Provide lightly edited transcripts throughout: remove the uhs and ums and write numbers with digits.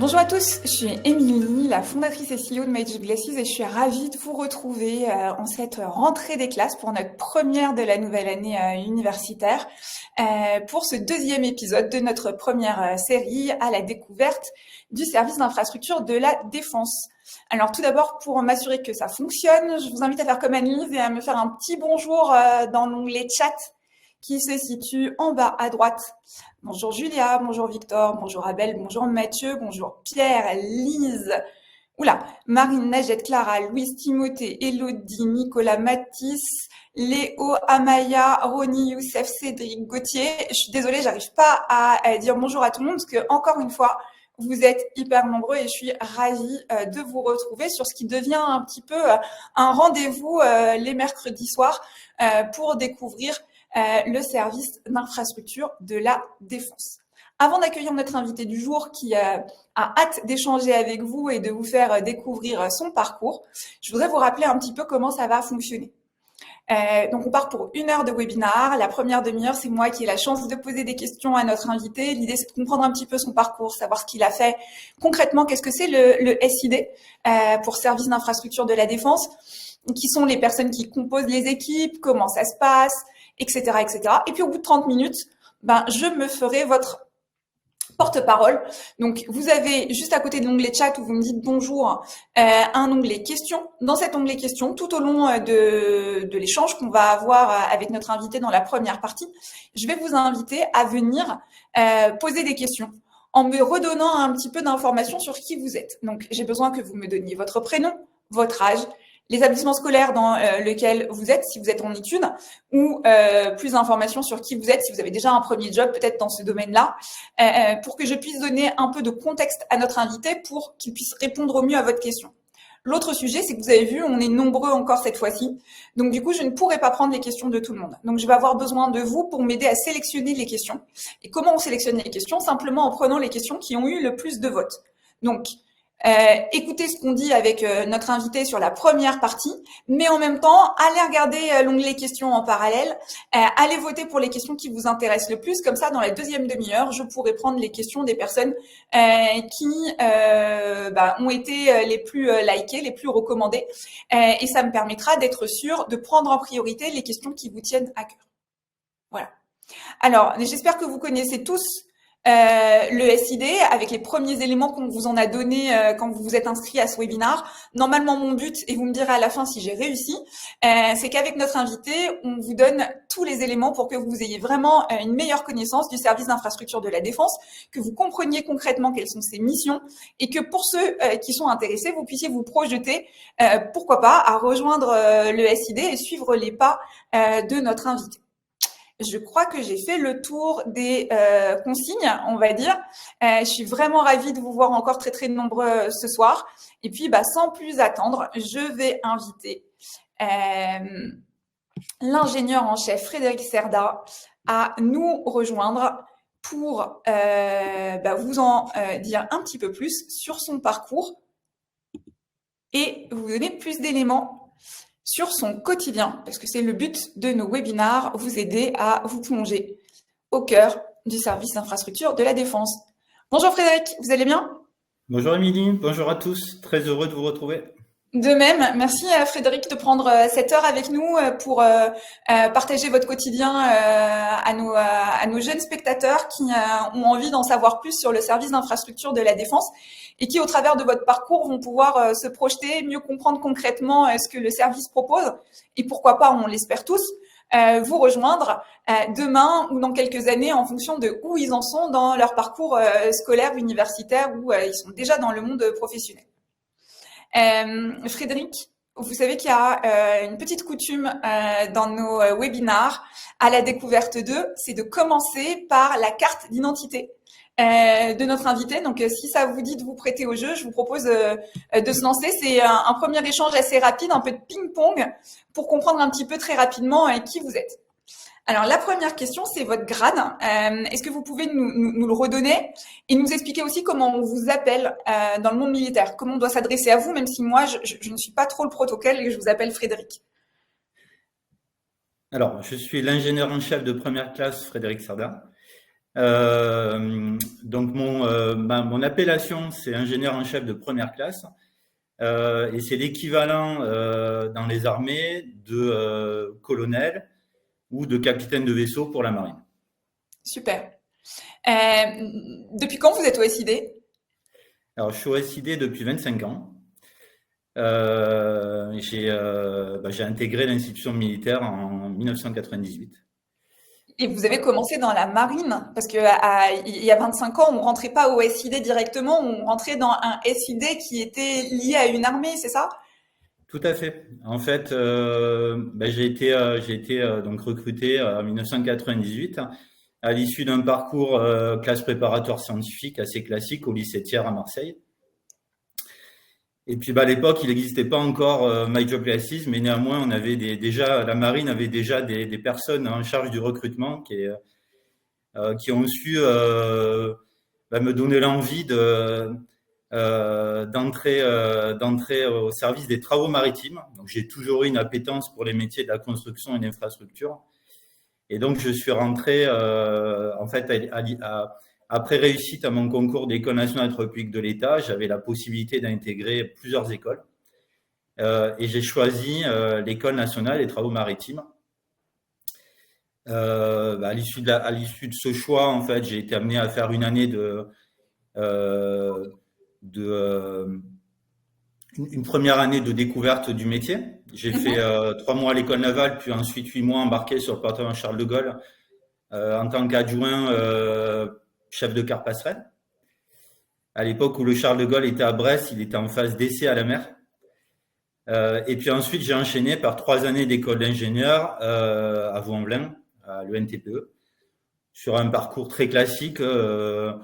Bonjour à tous, je suis Émilie, la fondatrice et CEO de Magic Glasses et je suis ravie de vous retrouver en cette rentrée des classes pour notre première de la nouvelle année universitaire pour ce deuxième épisode de notre première série à la découverte du service d'infrastructure de la Défense. Alors tout d'abord, pour m'assurer que ça fonctionne, je vous invite à faire comme Annelise et à me faire un petit bonjour dans l'onglet chat qui se situe en bas à droite. Bonjour Julia, bonjour Victor, bonjour Abel, bonjour Mathieu, bonjour Pierre, Lise, Marine, Najette, Clara, Louise, Timothée, Elodie, Nicolas, Mathis, Léo, Amaya, Ronnie, Youssef, Cédric, Gauthier. Je suis désolée, j'arrive pas à dire bonjour à tout le monde parce que, encore une fois, vous êtes hyper nombreux et je suis ravie de vous retrouver sur ce qui devient un petit peu un rendez-vous les mercredis soirs pour découvrir le service d'infrastructure de la Défense. Avant d'accueillir notre invité du jour qui a hâte d'échanger avec vous et de vous faire découvrir son parcours, je voudrais vous rappeler un petit peu comment ça va fonctionner. Donc on part pour 1 heure de webinaire. La première demi-heure, c'est moi qui ai la chance de poser des questions à notre invité. L'idée, c'est de comprendre un petit peu son parcours, savoir ce qu'il a fait concrètement, qu'est-ce que c'est le SID pour service d'infrastructure de la Défense, qui sont les personnes qui composent les équipes, comment ça se passe, etc., etc. Et puis au bout de 30 minutes, je me ferai votre porte-parole. Donc, vous avez juste à côté de l'onglet chat où vous me dites bonjour, un onglet questions. Dans cet onglet questions, tout au long de l'échange qu'on va avoir avec notre invité dans la première partie, je vais vous inviter à venir poser des questions en me redonnant un petit peu d'informations sur qui vous êtes. Donc, j'ai besoin que vous me donniez votre prénom, votre âge, l'établissement scolaire dans lequel vous êtes, si vous êtes en études, ou plus d'informations sur qui vous êtes, si vous avez déjà un premier job peut-être dans ce domaine-là, pour que je puisse donner un peu de contexte à notre invité pour qu'il puisse répondre au mieux à votre question. L'autre sujet, c'est que vous avez vu, on est nombreux encore cette fois-ci. Donc, du coup, je ne pourrai pas prendre les questions de tout le monde. Donc, je vais avoir besoin de vous pour m'aider à sélectionner les questions. Et comment on sélectionne les questions? Simplement en prenant les questions qui ont eu le plus de votes. Donc, écoutez ce qu'on dit avec notre invité sur la première partie, mais en même temps, allez regarder l'onglet questions en parallèle, allez voter pour les questions qui vous intéressent le plus. Comme ça, dans la deuxième demi-heure, je pourrai prendre les questions des personnes qui ont été les plus likées, les plus recommandées, et ça me permettra d'être sûr de prendre en priorité les questions qui vous tiennent à cœur. Voilà. Alors, j'espère que vous connaissez tous le SID avec les premiers éléments qu'on vous en a donné quand vous vous êtes inscrit à ce webinaire. Normalement, mon but, et vous me direz à la fin si j'ai réussi, c'est qu'avec notre invité, on vous donne tous les éléments pour que vous ayez vraiment une meilleure connaissance du service d'infrastructure de la Défense, que vous compreniez concrètement quelles sont ses missions et que pour ceux qui sont intéressés, vous puissiez vous projeter, pourquoi pas, à rejoindre le SID et suivre les pas de notre invité. Je crois que j'ai fait le tour des consignes, on va dire. Je suis vraiment ravie de vous voir encore très, très nombreux ce soir. Et puis, sans plus attendre, je vais inviter l'ingénieur en chef Frédéric Cerda à nous rejoindre pour vous en dire un petit peu plus sur son parcours et vous donner plus d'éléments sur son quotidien, parce que c'est le but de nos webinaires, vous aider à vous plonger au cœur du service d'infrastructure de la Défense. Bonjour Frédéric, vous allez bien? Bonjour Émilie, bonjour à tous, très heureux de vous retrouver. De même, merci à Frédéric de prendre cette heure avec nous pour partager votre quotidien à nos jeunes spectateurs qui ont envie d'en savoir plus sur le service d'infrastructure de la Défense et qui, au travers de votre parcours, vont pouvoir se projeter, mieux comprendre concrètement ce que le service propose et pourquoi pas, on l'espère tous, vous rejoindre demain ou dans quelques années en fonction de où ils en sont dans leur parcours scolaire, universitaire ou ils sont déjà dans le monde professionnel. Frédéric, vous savez qu'il y a une petite coutume dans nos webinaires à la découverte d'eux, c'est de commencer par la carte d'identité de notre invité. Donc, si ça vous dit de vous prêter au jeu, je vous propose de se lancer. C'est un premier échange assez rapide, un peu de ping-pong, pour comprendre un petit peu très rapidement qui vous êtes. Alors, la première question, c'est votre grade. Est-ce que vous pouvez nous le redonner et nous expliquer aussi comment on vous appelle dans le monde militaire? Comment on doit s'adresser à vous, même si moi, je ne suis pas trop le protocole et que je vous appelle Frédéric. Alors, je suis l'ingénieur en chef de première classe Frédéric Cerda. Donc mon appellation, c'est ingénieur en chef de première classe. Et c'est l'équivalent dans les armées de colonel ou de capitaine de vaisseau pour la marine. Super. Depuis quand vous êtes au SID? Alors, je suis au SID depuis 25 ans. J'ai intégré l'institution militaire en 1998. Et vous avez commencé dans la marine, parce que il y a 25 ans, on rentrait pas au SID directement, on rentrait dans un SID qui était lié à une armée, c'est ça? Tout à fait. En fait, j'ai été donc recruté en 1998 à l'issue d'un parcours classe préparatoire scientifique assez classique au lycée Thiers à Marseille. Et puis à l'époque, il n'existait pas encore My Job Glasses, mais néanmoins, on avait déjà la marine avait déjà des personnes en charge du recrutement qui ont su me donner l'envie d'entrer au service des travaux maritimes. Donc j'ai toujours eu une appétence pour les métiers de la construction et de l'infrastructure. Et donc je suis rentré en fait après réussite à mon concours d'École nationale de droit public de l'État, j'avais la possibilité d'intégrer plusieurs écoles. Et j'ai choisi l'École nationale des travaux maritimes. À l'issue de ce choix, en fait, j'ai été amené à faire une année une première année de découverte du métier. J'ai fait 3 mois à l'école navale, puis ensuite 8 mois embarqué sur le bâtiment Charles de Gaulle en tant qu'adjoint chef de quart passerelle. À l'époque où le Charles de Gaulle était à Brest, il était en phase d'essai à la mer. Et puis ensuite, j'ai enchaîné par 3 années d'école d'ingénieur à Vaux-en-Velin, à l'ENTPE, sur un parcours très classique voilà,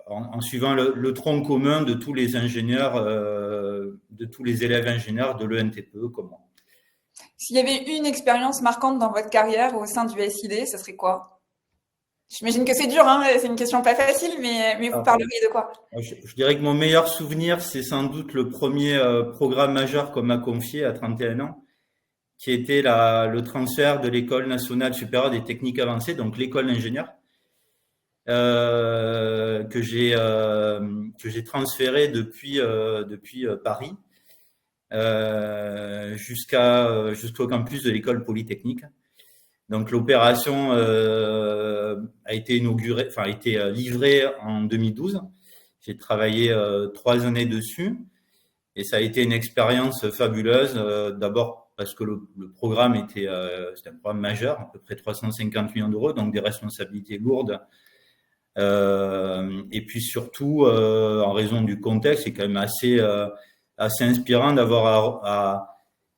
en suivant le tronc commun de tous les ingénieurs, de tous les élèves ingénieurs de l'ENTPE comme moi. S'il y avait une expérience marquante dans votre carrière au sein du SID, ça serait quoi? J'imagine que c'est dur, hein, c'est une question pas facile, mais vous parleriez de quoi? Je dirais que mon meilleur souvenir, c'est sans doute le premier programme majeur qu'on m'a confié à 31 ans, qui était le transfert de l'École nationale supérieure des techniques avancées, donc l'école d'ingénieur, que j'ai transféré depuis Paris jusqu'au campus de l'école polytechnique. Donc l'opération a été livrée en 2012. J'ai travaillé 3 années dessus et ça a été une expérience fabuleuse. D'abord parce que le programme c'était un programme majeur, à peu près 350 millions d'euros, donc des responsabilités lourdes. Et puis surtout, en raison du contexte, c'est quand même assez inspirant d'avoir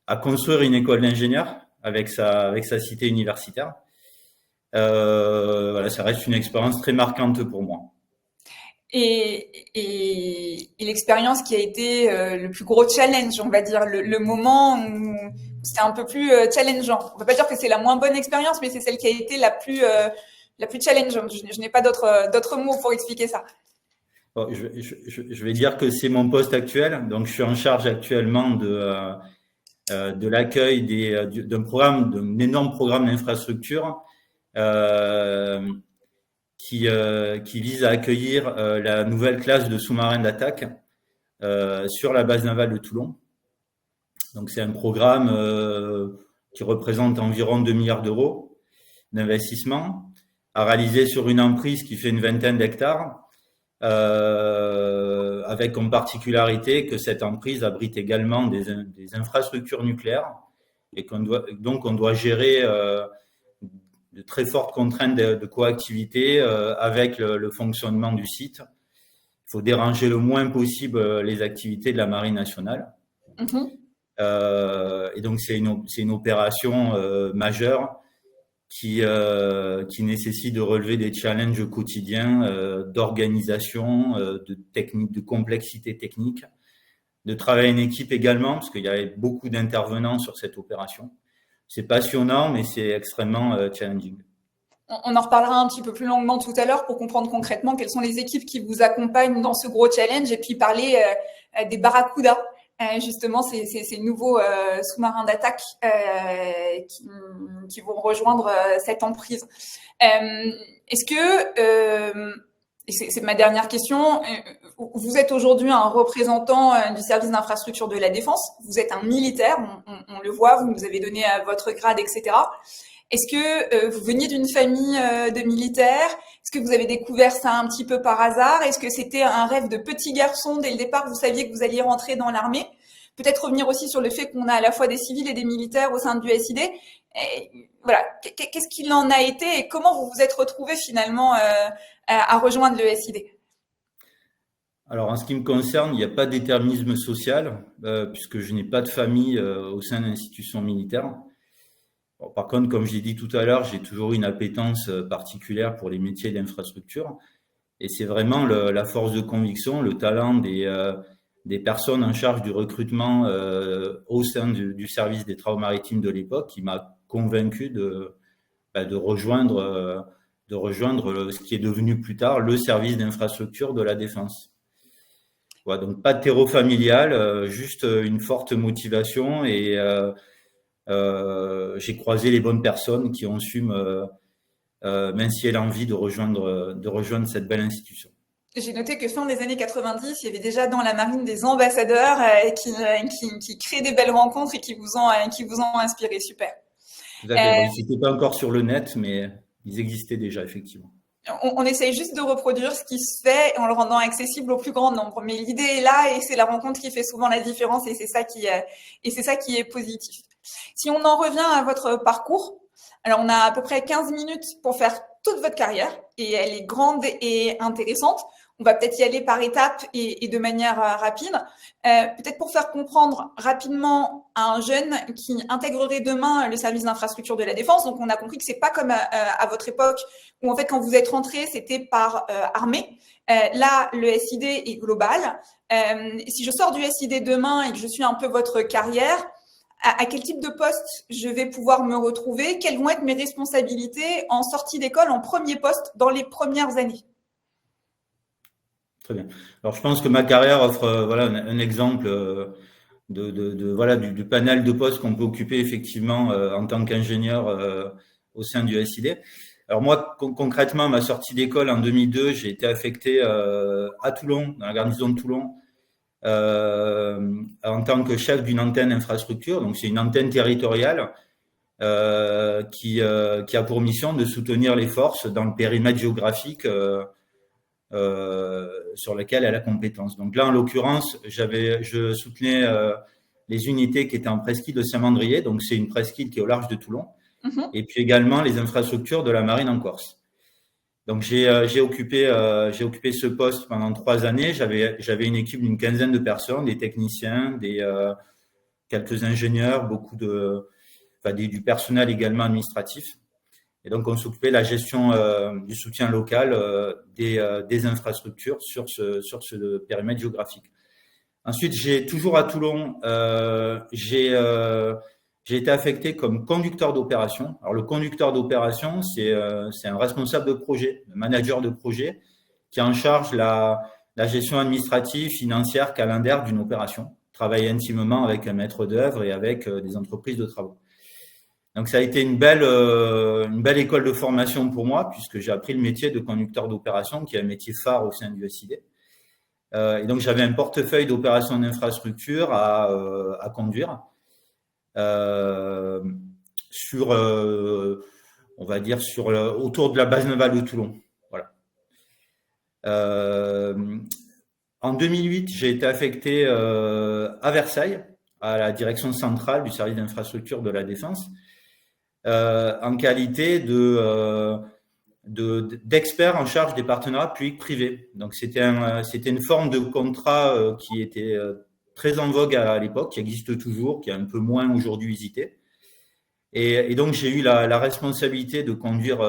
à construire une école d'ingénieurs avec sa cité universitaire. Voilà, ça reste une expérience très marquante pour moi. Et l'expérience qui a été le plus gros challenge, on va dire, le moment où c'était un peu plus challengeant. On ne peut pas dire que c'est la moins bonne expérience, mais c'est celle qui a été la plus challengeante. Je n'ai pas d'autres mots pour expliquer ça. Bon, je vais dire que c'est mon poste actuel. Donc, je suis en charge actuellement de l'accueil d'un énorme programme d'infrastructure qui vise à accueillir la nouvelle classe de sous-marins d'attaque sur la base navale de Toulon. Donc, c'est un programme qui représente environ 2 milliards d'euros d'investissement à réaliser sur une emprise qui fait une vingtaine d'hectares. Avec comme particularité que cette emprise abrite également des infrastructures nucléaires et donc on doit gérer de très fortes contraintes de coactivité avec le fonctionnement du site. Il faut déranger le moins possible les activités de la Marine nationale. Et donc c'est une opération majeure qui nécessite de relever des challenges quotidiens d'organisation, de technique, de complexité technique, de travailler en équipe également, parce qu'il y avait beaucoup d'intervenants sur cette opération. C'est passionnant, mais c'est extrêmement challenging. On en reparlera un petit peu plus longuement tout à l'heure pour comprendre concrètement quelles sont les équipes qui vous accompagnent dans ce gros challenge et puis parler des barracudas. justement ces nouveaux sous-marins d'attaque qui vont rejoindre cette emprise. Est-ce que et c'est ma dernière question. Vous êtes aujourd'hui un représentant du service d'infrastructure de la défense. Vous êtes un militaire, on le voit, vous nous avez donné votre grade, etc. Est-ce que vous veniez d'une famille de militaires? Est-ce que vous avez découvert ça un petit peu par hasard? Est-ce que c'était un rêve de petit garçon dès le départ? Vous saviez que vous alliez rentrer dans l'armée? Peut-être revenir aussi sur le fait qu'on a à la fois des civils et des militaires au sein du SID. Et voilà, qu'est-ce qu'il en a été et comment vous vous êtes retrouvé finalement à rejoindre le SID? Alors, en ce qui me concerne, il n'y a pas de déterminisme social, puisque je n'ai pas de famille au sein d'institutions militaires. Bon, par contre, comme je l'ai dit tout à l'heure, j'ai toujours une appétence particulière pour les métiers d'infrastructure. Et c'est vraiment la force de conviction, le talent des personnes en charge du recrutement au sein du service des travaux maritimes de l'époque qui m'a convaincu de rejoindre ce qui est devenu plus tard le service d'infrastructure de la défense. Voilà, donc pas de terreau familial, juste une forte motivation et j'ai croisé les bonnes personnes qui ont su m'instiller l'envie de rejoindre cette belle institution. J'ai noté que fin des années 90, il y avait déjà dans la marine des ambassadeurs qui créent des belles rencontres et qui vous ont inspiré. Super. Tout à fait. Ils n'étaient pas encore sur le net, mais ils existaient déjà, effectivement. On essaye juste de reproduire ce qui se fait en le rendant accessible au plus grand nombre. Mais l'idée est là et c'est la rencontre qui fait souvent la différence et c'est ça qui est positif. Si on en revient à votre parcours, alors on a à peu près 15 minutes pour faire toute votre carrière et elle est grande et intéressante. On va peut-être y aller par étapes et de manière rapide. Peut-être pour faire comprendre rapidement à un jeune qui intégrerait demain le service d'infrastructure de la défense. Donc, on a compris que c'est pas comme à votre époque où en fait quand vous êtes rentré, c'était par armée. Là, le SID est global. Si je sors du SID demain et que je suis un peu votre carrière, à quel type de poste je vais pouvoir me retrouver? Quelles vont être mes responsabilités en sortie d'école, en premier poste, dans les premières années? Très bien. Alors, je pense que ma carrière offre un exemple du panel de postes qu'on peut occuper effectivement en tant qu'ingénieur au sein du SID. Alors moi, concrètement, ma sortie d'école en 2002, j'ai été affecté à Toulon, dans la garnison de Toulon, en tant que chef d'une antenne infrastructure. Donc, c'est une antenne territoriale qui a pour mission de soutenir les forces dans le périmètre géographique sur lequel elle a compétence. Donc là, en l'occurrence, je soutenais les unités qui étaient en presqu'île de Saint-Mandrier, donc c'est une presqu'île qui est au large de Toulon, et puis également les infrastructures de la marine en Corse. Donc j'ai occupé ce poste pendant 3 années. J'avais une équipe d'une quinzaine de personnes, des techniciens, quelques ingénieurs, du personnel également administratif. Et donc, on s'occupait de la gestion du soutien local des infrastructures sur ce périmètre géographique. Ensuite, toujours à Toulon, j'ai été affecté comme conducteur d'opération. Alors, le conducteur d'opération, c'est un responsable de projet, un manager de projet qui est en charge la gestion administrative, financière, calendaire d'une opération. Travaille intimement avec un maître d'œuvre et avec des entreprises de travaux. Donc, ça a été une belle école de formation pour moi, puisque j'ai appris le métier de conducteur d'opération, qui est un métier phare au sein du SID. Et donc, j'avais un portefeuille d'opérations d'infrastructure à conduire autour de la base navale de Toulon. Voilà. En 2008, j'ai été affecté à Versailles, à la direction centrale du service d'infrastructure de la Défense, en qualité d'expert en charge des partenariats publics-privés. Donc, c'était une forme de contrat qui était très en vogue à l'époque, qui existe toujours, qui est un peu moins aujourd'hui visité. Et donc, j'ai eu la responsabilité de conduire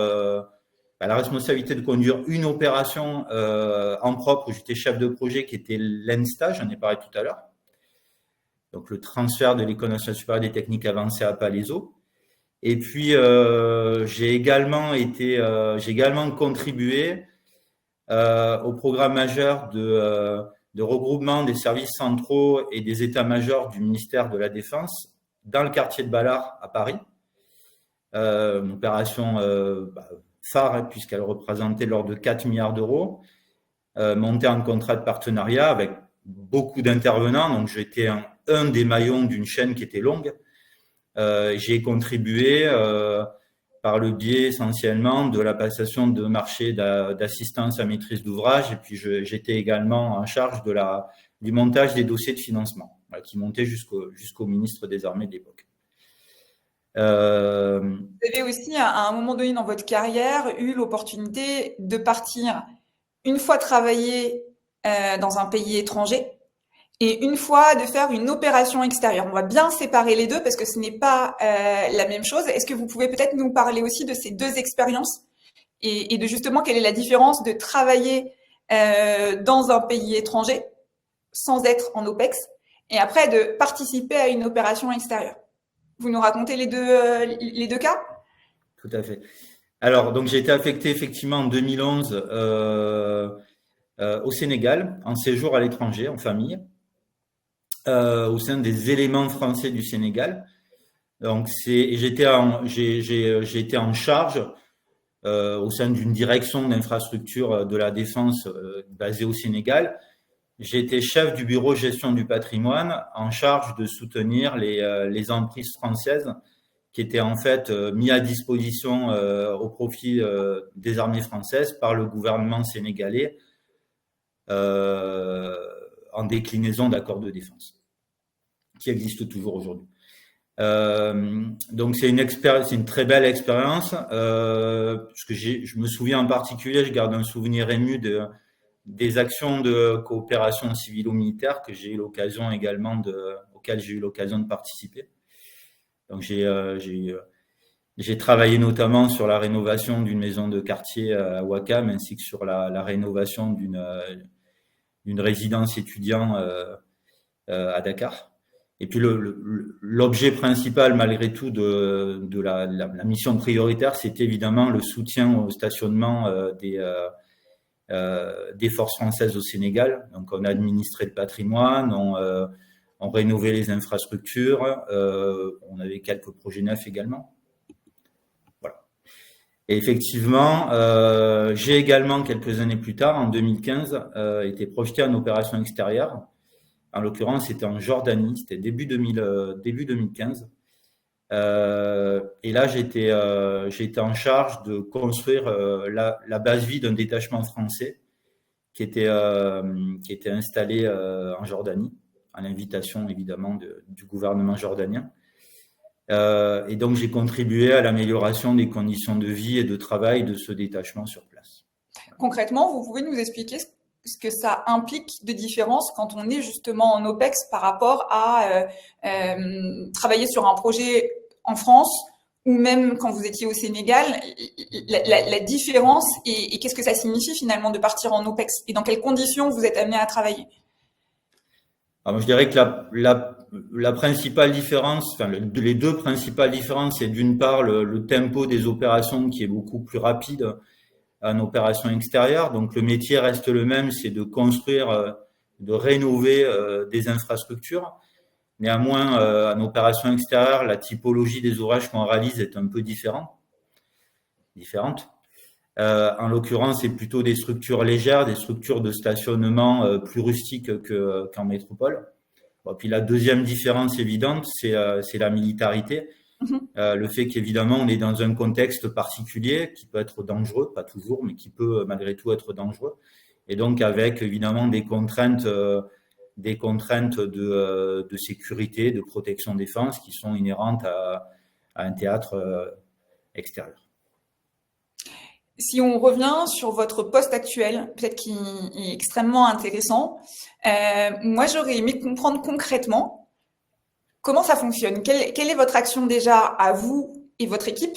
une opération en propre où j'étais chef de projet, qui était l'ENSTA, j'en ai parlé tout à l'heure. Donc, le transfert de l'École nationale supérieure des techniques avancées à Palaiseau. Et puis, j'ai également contribué au programme majeur de regroupement des services centraux et des états-majors du ministère de la Défense dans le quartier de Ballard à Paris. Une opération phare, puisqu'elle représentait l'ordre de 4 milliards d'euros, montée en contrat de partenariat avec beaucoup d'intervenants. Donc, j'étais un des maillons d'une chaîne qui était longue. J'ai contribué par le biais essentiellement de la passation de marché d'assistance à maîtrise d'ouvrage, et puis j'étais également en charge du montage des dossiers de financement, qui montaient jusqu'au ministre des Armées de l'époque. Vous avez aussi, à un moment donné dans votre carrière, eu l'opportunité de partir une fois travailler dans un pays étranger et une fois de faire une opération extérieure. On va bien séparer les deux parce que ce n'est pas la même chose. Est-ce que vous pouvez peut-être nous parler aussi de ces deux expériences et de justement quelle est la différence de travailler dans un pays étranger sans être en OPEX et après de participer à une opération extérieure? Vous nous racontez les deux cas? Tout à fait. Alors, donc j'ai été affecté effectivement en 2011 au Sénégal, en séjour à l'étranger, en famille, au sein des éléments français du Sénégal. Donc j'ai été en charge au sein d'une direction d'infrastructure de la défense basée au Sénégal. J'ai été chef du bureau gestion du patrimoine en charge de soutenir les emprises françaises qui étaient en fait mis à disposition au profit des armées françaises par le gouvernement sénégalais en déclinaison d'accords de défense qui existent toujours aujourd'hui. Donc c'est une très belle expérience parce que je me souviens en particulier, je garde un souvenir ému des actions de coopération civilo-militaire que j'ai eu l'occasion également auxquelles j'ai eu l'occasion de participer. Donc j'ai travaillé notamment sur la rénovation d'une maison de quartier à Ouakam ainsi que sur la rénovation d'une résidence étudiant à Dakar. Et puis l'objet principal malgré tout de la mission prioritaire, c'était évidemment le soutien au stationnement des forces françaises au Sénégal. Donc, on a administré le patrimoine, on rénové les infrastructures, on avait quelques projets neufs également. Voilà. Et effectivement, j'ai également, quelques années plus tard, en 2015, été projeté en opération extérieure. En l'occurrence, c'était en Jordanie, c'était début 2015. Et là, j'ai été en charge de construire la base vie d'un détachement français qui était installé en Jordanie, à l'invitation évidemment du gouvernement jordanien. Et donc, j'ai contribué à l'amélioration des conditions de vie et de travail de ce détachement sur place. Concrètement, vous pouvez nous expliquer ce que ça implique de différence quand on est justement en OPEX par rapport à travailler sur un projet en France ou même quand vous étiez au Sénégal, la différence et qu'est-ce que ça signifie finalement de partir en OPEX et dans quelles conditions vous êtes amené à travailler? Alors, je dirais que la principale différence, enfin les deux principales différences, c'est d'une part le tempo des opérations qui est beaucoup plus rapide en opération extérieure. Donc le métier reste le même, c'est de construire, de rénover des infrastructures. Néanmoins, en opération extérieure, la typologie des ouvrages qu'on réalise est un peu différente. En l'occurrence, c'est plutôt des structures légères, des structures de stationnement plus rustiques qu'en métropole. Bon, puis la deuxième différence évidente, c'est la militarité. Le fait qu'évidemment, on est dans un contexte particulier qui peut être dangereux, pas toujours, mais qui peut malgré tout être dangereux. Et donc, avec évidemment des contraintes de sécurité, de protection défense qui sont inhérentes à un théâtre extérieur. Si on revient sur votre poste actuel, peut-être qui est extrêmement intéressant, moi j'aurais aimé comprendre concrètement comment ça fonctionne. Quelle est votre action déjà à vous et votre équipe?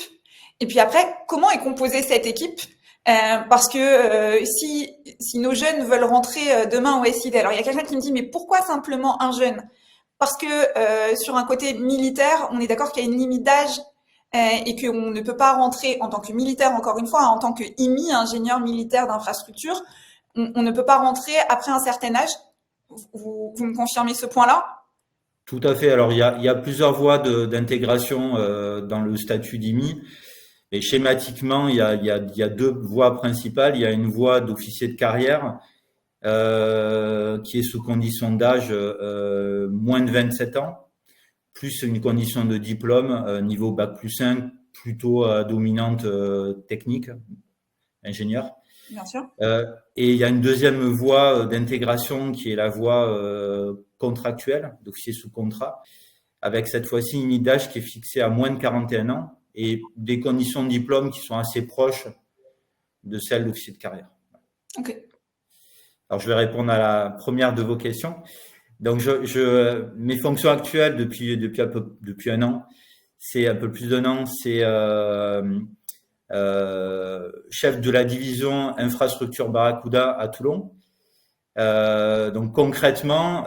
Et puis après, comment est composée cette équipe? Parce que si nos jeunes veulent rentrer demain au SID, alors il y a quelqu'un qui me dit mais pourquoi simplement un jeune? Parce que sur un côté militaire, on est d'accord qu'il y a une limite d'âge et qu'on ne peut pas rentrer en tant que militaire, encore une fois, en tant que IMI, ingénieur militaire d'infrastructure, on ne peut pas rentrer après un certain âge. Vous me confirmez ce point-là? Tout à fait. Alors, il y a plusieurs voies d'intégration dans le statut d'IMI. Et schématiquement, il y a deux voies principales. Il y a une voie d'officier de carrière qui est sous condition d'âge moins de 27 ans, plus une condition de diplôme niveau bac+5, plutôt dominante technique, ingénieur. Bien sûr. Et il y a une deuxième voie d'intégration qui est la voie contractuelle, d'officier sous contrat, avec cette fois-ci une limite d'âge qui est fixée à moins de 41 ans et des conditions de diplôme qui sont assez proches de celles d'officier de carrière. Ok. Alors, je vais répondre à la première de vos questions. Donc, mes fonctions actuelles depuis un an, c'est un peu plus d'un an, c'est chef de la division infrastructure Barracuda à Toulon. Donc concrètement,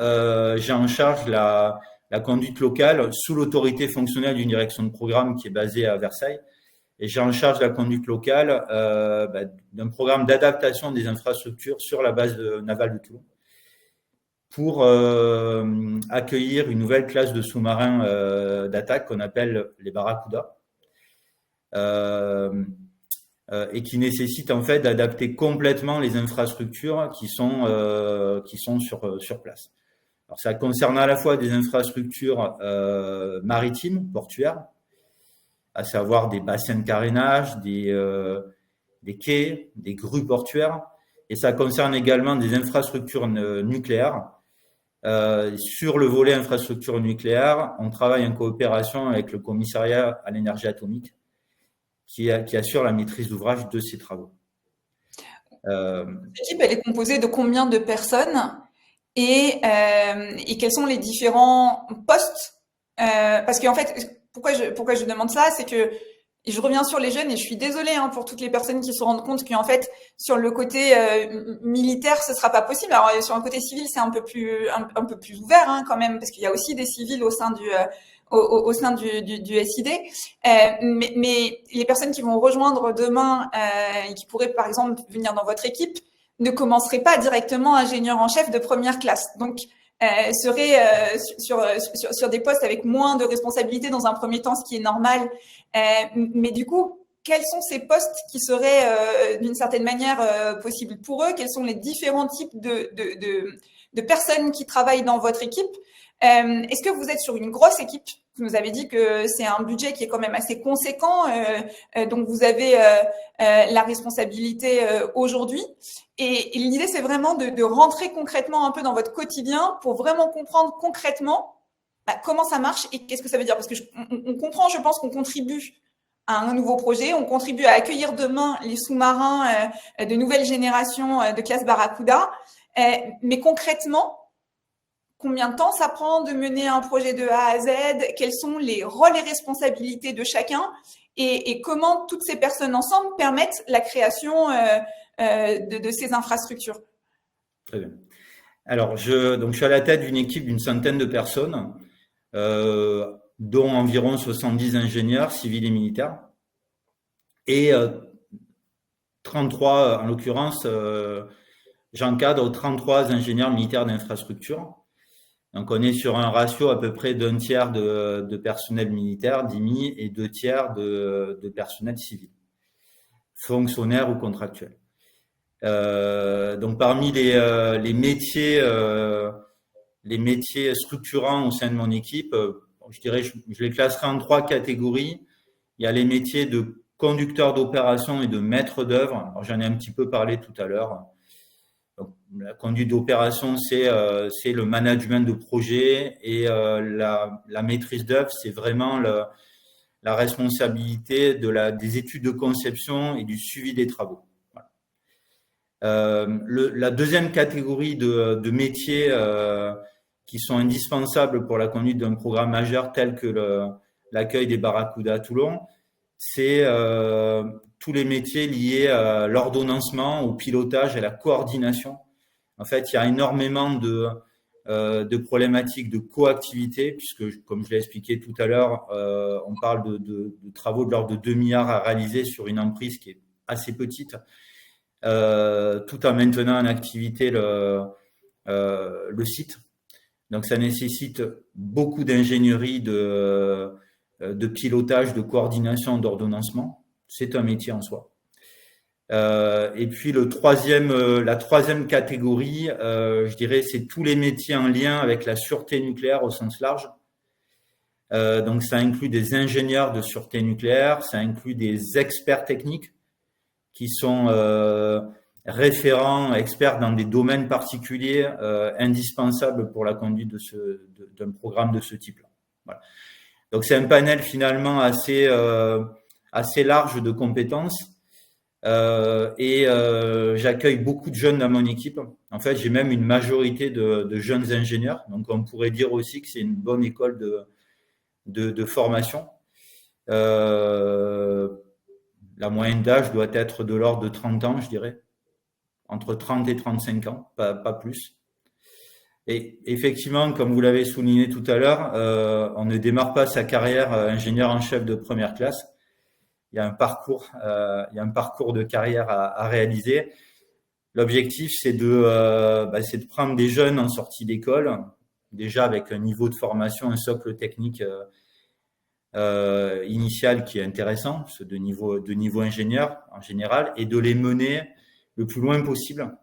j'ai en charge la conduite locale sous l'autorité fonctionnelle d'une direction de programme qui est basée à Versailles. Et j'ai en charge la conduite locale d'un programme d'adaptation des infrastructures sur la base navale de Toulon pour accueillir une nouvelle classe de sous-marins d'attaque qu'on appelle les Barracuda. Et qui nécessite en fait d'adapter complètement les infrastructures qui sont sur place. Alors ça concerne à la fois des infrastructures maritimes, portuaires, à savoir des bassins de carénage, des quais, des grues portuaires, et ça concerne également des infrastructures nucléaires. Sur le volet infrastructure nucléaire, on travaille en coopération avec le commissariat à l'énergie atomique qui assure la maîtrise d'ouvrage de ces travaux. L'équipe, elle est composée de combien de personnes et quels sont les différents postes parce qu'en fait, pourquoi je demande ça, c'est que et je reviens sur les jeunes et je suis désolée pour toutes les personnes qui se rendent compte qu'en fait sur le côté militaire ce sera pas possible. Alors sur le côté civil c'est un peu plus ouvert quand même parce qu'il y a aussi des civils au sein au sein du SID, mais les personnes qui vont rejoindre demain et qui pourraient par exemple venir dans votre équipe ne commenceraient pas directement ingénieur en chef de première classe. Donc seraient sur des postes avec moins de responsabilités dans un premier temps, ce qui est normal. Mais du coup, quels sont ces postes qui seraient d'une certaine manière possibles pour eux? Quels sont les différents types de personnes qui travaillent dans votre équipe? Est-ce que vous êtes sur une grosse équipe? Vous nous avez dit que c'est un budget qui est quand même assez conséquent, donc vous avez la responsabilité aujourd'hui. Et l'idée, c'est vraiment de rentrer concrètement un peu dans votre quotidien pour vraiment comprendre concrètement comment ça marche et qu'est-ce que ça veut dire. Parce que on comprend, je pense qu'on contribue à un nouveau projet, on contribue à accueillir demain les sous-marins de nouvelle génération de classe Barracuda. Mais concrètement, combien de temps ça prend de mener un projet de A à Z? Quels sont les rôles et responsabilités de chacun? Et comment toutes ces personnes ensemble permettent la création de ces infrastructures? Très bien. Alors, je suis à la tête d'une équipe d'une centaine de personnes, dont environ 70 ingénieurs civils et militaires, et 33, en l'occurrence, j'encadre 33 ingénieurs militaires d'infrastructure. Donc, on est sur un ratio à peu près d'un tiers de personnel militaire, d'IMI, et 2/3 de personnel civil, fonctionnaire ou contractuel. Donc, parmi les métiers structurants au sein de mon équipe, je dirais, je les classerai en 3 catégories. Il y a les métiers de conducteur d'opération et de maître d'œuvre. Alors, j'en ai un petit peu parlé tout à l'heure. Donc, la conduite d'opération, c'est le management de projet, et la maîtrise d'œuvre, c'est vraiment la responsabilité des études de conception et du suivi des travaux. Voilà. La deuxième catégorie de métiers qui sont indispensables pour la conduite d'un programme majeur tel que l'accueil des Barracuda à Toulon, c'est tous les métiers liés à l'ordonnancement, au pilotage, à la coordination. En fait, il y a énormément de problématiques de coactivité, puisque, comme je l'ai expliqué tout à l'heure, on parle de travaux de l'ordre de 2 milliards à réaliser sur une emprise qui est assez petite, tout en maintenant en activité le site. Donc, ça nécessite beaucoup d'ingénierie, de pilotage, de coordination, d'ordonnancement. C'est un métier en soi. Et puis la troisième catégorie, je dirais, c'est tous les métiers en lien avec la sûreté nucléaire au sens large. Donc, ça inclut des ingénieurs de sûreté nucléaire, ça inclut des experts techniques qui sont référents, experts dans des domaines particuliers indispensables pour la conduite d'un programme de ce type-là. Voilà. Donc, c'est un panel finalement assez large de compétences. J'accueille beaucoup de jeunes dans mon équipe. En fait, j'ai même une majorité de jeunes ingénieurs. Donc, on pourrait dire aussi que c'est une bonne école de formation. La moyenne d'âge doit être de l'ordre de 30 ans, je dirais. Entre 30 et 35 ans, pas plus. Et effectivement, comme vous l'avez souligné tout à l'heure, on ne démarre pas sa carrière ingénieur en chef de première classe. Il y a un parcours de carrière à réaliser. L'objectif, c'est de prendre des jeunes en sortie d'école, déjà avec un niveau de formation, un socle technique initial qui est intéressant, de niveau ingénieur en général, et de les mener le plus loin possible.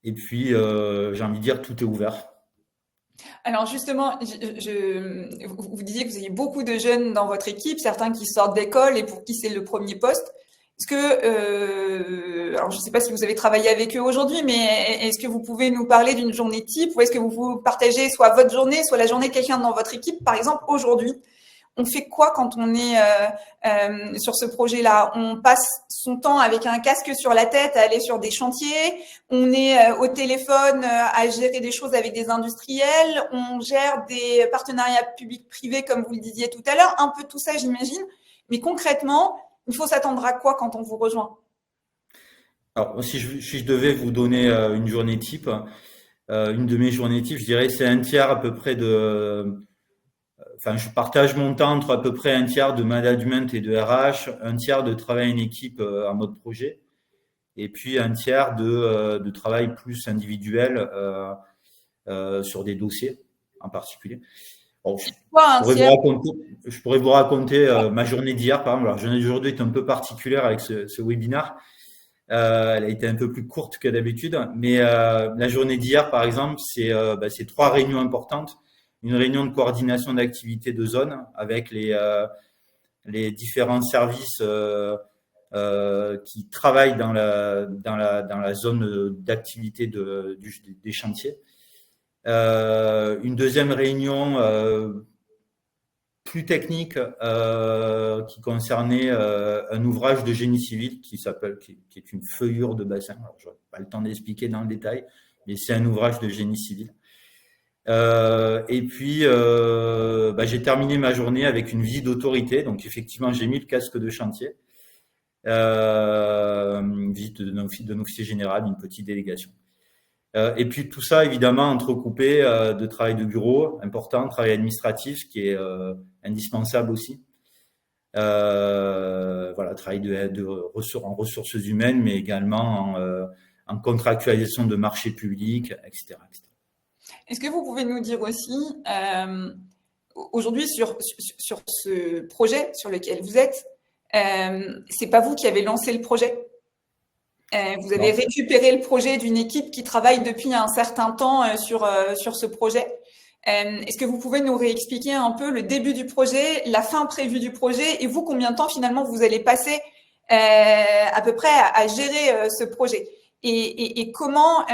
Et puis, j'ai envie de dire, tout est ouvert. Alors justement, vous disiez que vous aviez beaucoup de jeunes dans votre équipe, certains qui sortent d'école et pour qui c'est le premier poste. Est-ce que, alors je ne sais pas si vous avez travaillé avec eux aujourd'hui, mais est-ce que vous pouvez nous parler d'une journée type ou est-ce que vous partagez soit votre journée, soit la journée de quelqu'un dans votre équipe, par exemple aujourd'hui? On fait quoi quand on est sur ce projet-là? On passe son temps avec un casque sur la tête à aller sur des chantiers. On est au téléphone à gérer des choses avec des industriels. On gère des partenariats publics-privés, comme vous le disiez tout à l'heure. Un peu tout ça, j'imagine. Mais concrètement, il faut s'attendre à quoi quand on vous rejoint? Alors, si je devais vous donner une journée type, une de mes journées types, je dirais c'est un tiers à peu près je partage mon temps entre à peu près un tiers de management et de RH, un tiers de travail en équipe en mode projet, et puis un tiers de travail plus individuel sur des dossiers en particulier. Bon, je pourrais vous raconter ma journée d'hier, par exemple. Alors, la journée d'aujourd'hui est un peu particulière avec ce webinaire. Elle a été un peu plus courte que d'habitude, mais la journée d'hier, par exemple, c'est 3 réunions importantes. Une réunion de coordination d'activités de zone avec les différents services qui travaillent dans la zone d'activité des chantiers. Une deuxième réunion plus technique qui concernait un ouvrage de génie civil qui est une feuillure de bassin. Alors, je n'aurai pas le temps d'expliquer dans le détail, mais c'est un ouvrage de génie civil. Et puis, j'ai terminé ma journée avec une visite d'autorité. Donc, effectivement, j'ai mis le casque de chantier. Une visite d'un officier général, d'une petite délégation. Et puis, tout ça, évidemment, entrecoupé de travail de bureau important, travail administratif, qui est indispensable aussi. Travail en ressources humaines, mais également en contractualisation de marchés publics, etc., etc. Est-ce que vous pouvez nous dire aussi, aujourd'hui, sur ce projet sur lequel vous êtes, c'est pas vous qui avez lancé le projet? Vous avez récupéré le projet d'une équipe qui travaille depuis un certain temps sur ce projet. Est-ce que vous pouvez nous réexpliquer un peu le début du projet, la fin prévue du projet et vous, combien de temps finalement vous allez passer à peu près à gérer ce projet et comment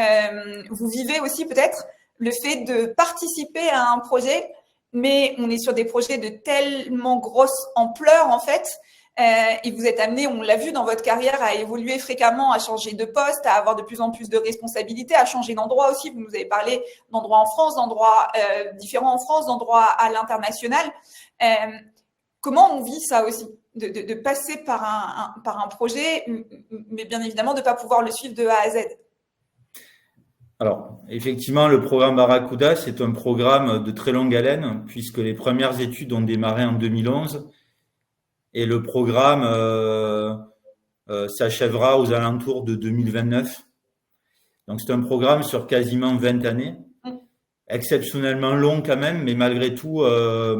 vous vivez aussi peut-être le fait de participer à un projet, mais on est sur des projets de tellement grosse ampleur en fait, et vous êtes amené, on l'a vu dans votre carrière, à évoluer fréquemment, à changer de poste, à avoir de plus en plus de responsabilités, à changer d'endroit aussi. Vous nous avez parlé d'endroits en France, d'endroits différents en France, d'endroits à l'international. Comment on vit ça aussi, de passer par un projet, mais bien évidemment de ne pas pouvoir le suivre de A à Z? Alors, effectivement, le programme Barracuda, c'est un programme de très longue haleine, puisque les premières études ont démarré en 2011 et le programme s'achèvera aux alentours de 2029. Donc, c'est un programme sur quasiment 20 années, exceptionnellement long quand même, mais malgré tout, euh,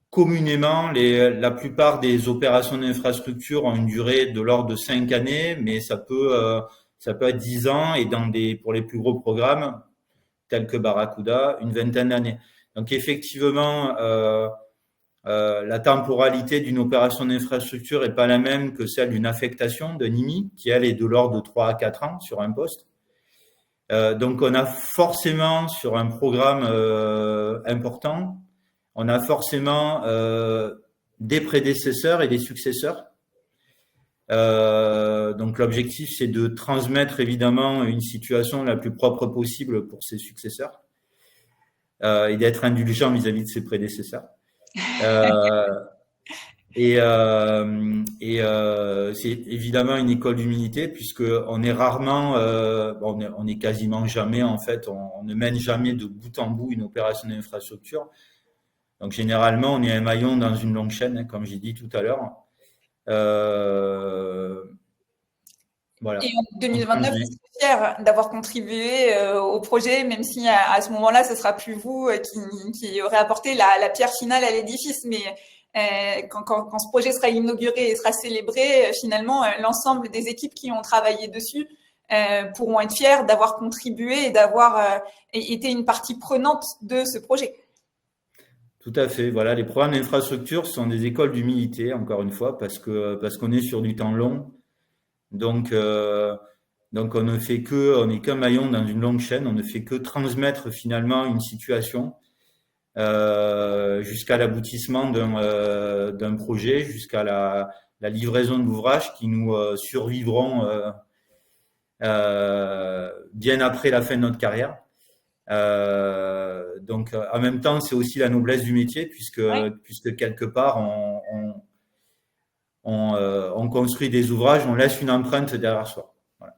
communément, la plupart des opérations d'infrastructure ont une durée de l'ordre de 5 années, mais ça peut être 10 ans et pour les plus gros programmes, tels que Barracuda, une vingtaine d'années. Donc effectivement, la temporalité d'une opération d'infrastructure est pas la même que celle d'une affectation d'un IMI, qui elle est de l'ordre de 3 à 4 ans sur un poste. Donc on a forcément sur un programme important, on a forcément des prédécesseurs et des successeurs. Donc l'objectif, c'est de transmettre évidemment une situation la plus propre possible pour ses successeurs et d'être indulgent vis-à-vis de ses prédécesseurs. C'est évidemment une école d'humilité puisque on est rarement, on est quasiment jamais en fait, on ne mène jamais de bout en bout une opération d'infrastructure. Donc généralement, on est un maillon dans une longue chaîne, comme j'ai dit tout à l'heure. Voilà. Et en 2029, je suis fière d'avoir contribué au projet, même si à ce moment-là, ce sera plus vous qui aurez apporté la pierre finale à l'édifice. Mais quand ce projet sera inauguré et sera célébré, finalement, l'ensemble des équipes qui ont travaillé dessus pourront être fiers d'avoir contribué et d'avoir été une partie prenante de ce projet. Tout à fait. Voilà, les programmes d'infrastructure sont des écoles d'humilité, encore une fois, parce qu'on est sur du temps long. Donc on n'est qu'un maillon dans une longue chaîne. On ne fait que transmettre finalement une situation jusqu'à l'aboutissement d'un projet, jusqu'à la livraison de l'ouvrage qui nous survivront bien après la fin de notre carrière. Donc en même temps, c'est aussi la noblesse du métier puisque quelque part on construit des ouvrages, on laisse une empreinte derrière soi. Voilà.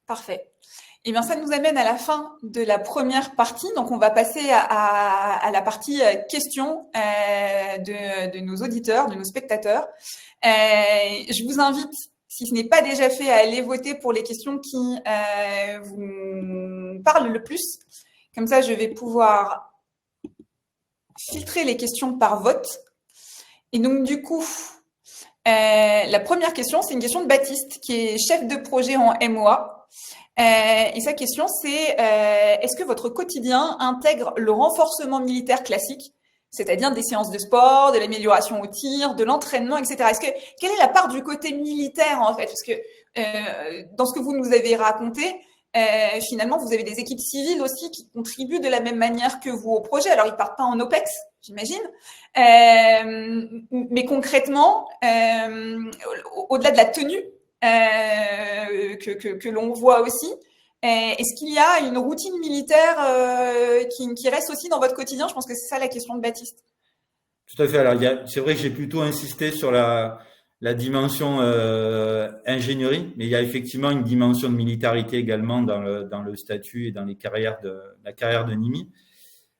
Parfait. Eh bien, ça nous amène à la fin de la première partie. Donc, on va passer à la partie questions de nos auditeurs, de nos spectateurs. Je vous invite, si ce n'est pas déjà fait, à aller voter pour les questions qui vous parlent le plus. Comme ça, je vais pouvoir filtrer les questions par vote. Et donc, du coup, la première question, c'est une question de Baptiste, qui est chef de projet en MOA. Et sa question, c'est est-ce que votre quotidien intègre le renforcement militaire classique, c'est-à-dire des séances de sport, de l'amélioration au tir, de l'entraînement, etc. Quelle est la part du côté militaire, en fait? Parce que dans ce que vous nous avez raconté, finalement, vous avez des équipes civiles aussi qui contribuent de la même manière que vous au projet. Alors, ils partent pas en OPEX, j'imagine. Mais concrètement, au-delà de la tenue que l'on voit aussi, est-ce qu'il y a une routine militaire qui reste aussi dans votre quotidien? Je pense que c'est ça la question de Baptiste. Tout à fait. Alors, c'est vrai que j'ai plutôt insisté sur la dimension ingénierie, mais il y a effectivement une dimension de militarité également dans le statut et dans la carrière de Nimi.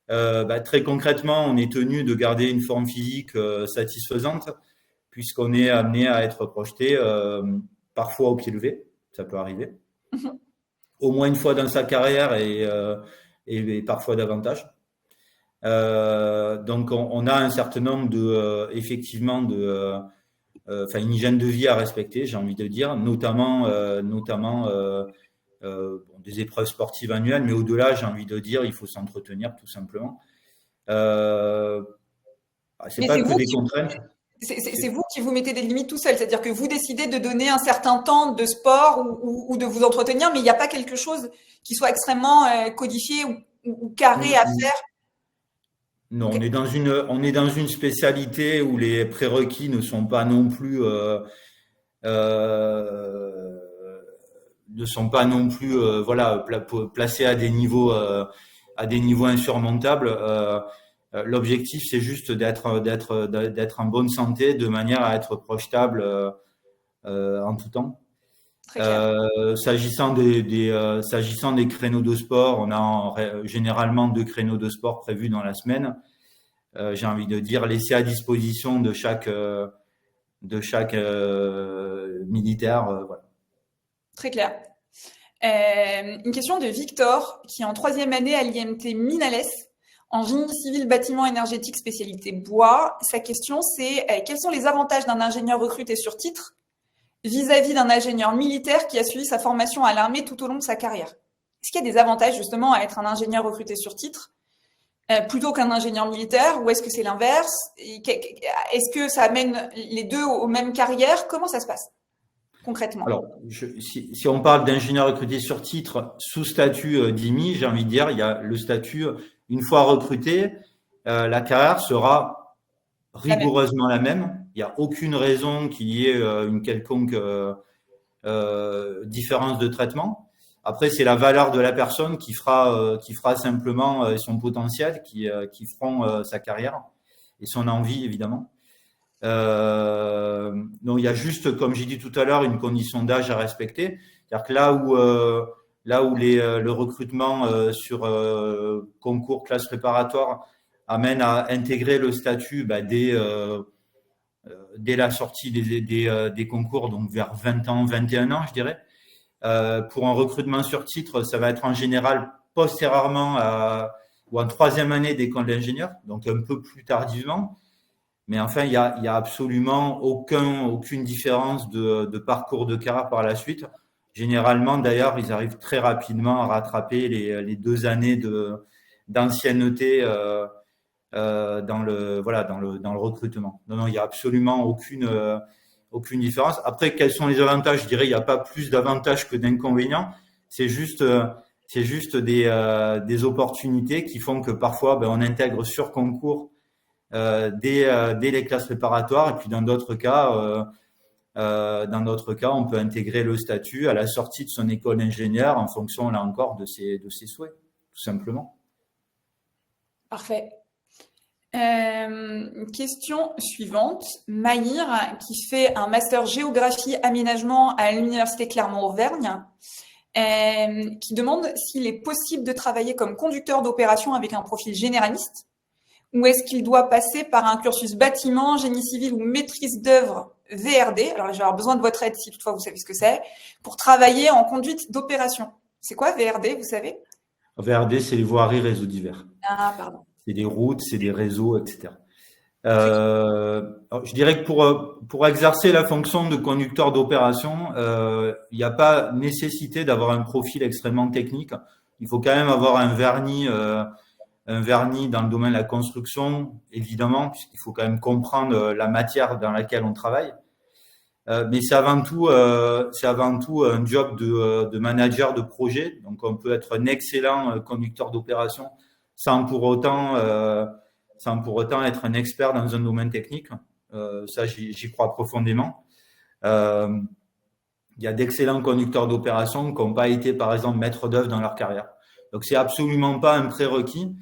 Très concrètement, on est tenu de garder une forme physique satisfaisante puisqu'on est amené à être projeté parfois au pied levé, ça peut arriver, au moins une fois dans sa carrière et parfois davantage. Donc on a un certain nombre effectivement une hygiène de vie à respecter, j'ai envie de dire, notamment des épreuves sportives annuelles, mais au-delà, j'ai envie de dire, il faut s'entretenir tout simplement. C'est pas que des contraintes. C'est vous qui vous mettez des limites tout seul, c'est-à-dire que vous décidez de donner un certain temps de sport ou de vous entretenir, mais il n'y a pas quelque chose qui soit extrêmement codifié ou carré à faire. Non, okay. On est dans une spécialité où les prérequis ne sont pas non plus placés à des niveaux insurmontables. L'objectif, c'est juste d'être en bonne santé de manière à être projetable en tout temps. S'agissant des créneaux de sport, on a généralement 2 créneaux de sport prévus dans la semaine. J'ai envie de dire laissés à disposition de chaque militaire. Voilà. Très clair. Une question de Victor, qui est en 3e année à l'IMT Minales, en génie civil bâtiment énergétique spécialité bois. Sa question, c'est quels sont les avantages d'un ingénieur recruté sur titre vis-à-vis d'un ingénieur militaire qui a suivi sa formation à l'armée tout au long de sa carrière? Est-ce qu'il y a des avantages justement à être un ingénieur recruté sur titre plutôt qu'un ingénieur militaire, ou est-ce que c'est l'inverse? Est-ce que ça amène les deux aux mêmes carrières? Comment ça se passe concrètement? Alors, si on parle d'ingénieur recruté sur titre sous statut d'IMI, j'ai envie de dire, il y a le statut, une fois recruté, la carrière sera rigoureusement la même. Il n'y a aucune raison qu'il y ait une quelconque différence de traitement. Après, c'est la valeur de la personne qui fera simplement son potentiel, qui feront sa carrière et son envie, évidemment. Donc, il y a juste, comme j'ai dit tout à l'heure, une condition d'âge à respecter. C'est-à-dire que là où le recrutement sur concours classe préparatoire amène à intégrer le statut dès la sortie des concours, donc vers 20 ans, 21 ans, je dirais. Pour un recrutement sur titre, ça va être en général postérieurement ou en 3e année d'école d'ingénieur, donc un peu plus tardivement. Mais enfin, il y a absolument aucune différence de parcours de carrière par la suite. Généralement, d'ailleurs, ils arrivent très rapidement à rattraper les 2 années d'ancienneté dans le recrutement. Non, il y a absolument aucune différence. Après, quels sont les avantages? Je dirais, il n'y a pas plus d'avantages que d'inconvénients. C'est juste des opportunités qui font que parfois, on intègre sur concours dès les classes préparatoires, et puis dans d'autres cas, on peut intégrer le statut à la sortie de son école d'ingénieur en fonction, là encore, de ses souhaits, tout simplement. Parfait. Question suivante. Maïr, qui fait un master géographie aménagement à l'université Clermont-Auvergne, qui demande s'il est possible de travailler comme conducteur d'opération avec un profil généraliste, ou est-ce qu'il doit passer par un cursus bâtiment, génie civil ou maîtrise d'œuvre VRD? Alors, je vais avoir besoin de votre aide si toutefois vous savez ce que c'est, pour travailler en conduite d'opération. C'est quoi VRD, vous savez? VRD, c'est les voiries réseaux divers. Ah, pardon. C'est des routes, c'est des réseaux, etc. Je dirais que pour exercer la fonction de conducteur d'opération, il n'y a pas nécessité d'avoir un profil extrêmement technique. Il faut quand même avoir un vernis dans le domaine de la construction, évidemment, puisqu'il faut quand même comprendre la matière dans laquelle on travaille. Mais c'est avant tout un job de manager de projet. Donc, on peut être un excellent conducteur d'opération sans pour autant être un expert dans un domaine technique. Ça, j'y crois profondément. Il y a d'excellents conducteurs d'opération qui n'ont pas été, par exemple, maîtres d'œuvre dans leur carrière. Donc, c'est absolument pas un prérequis.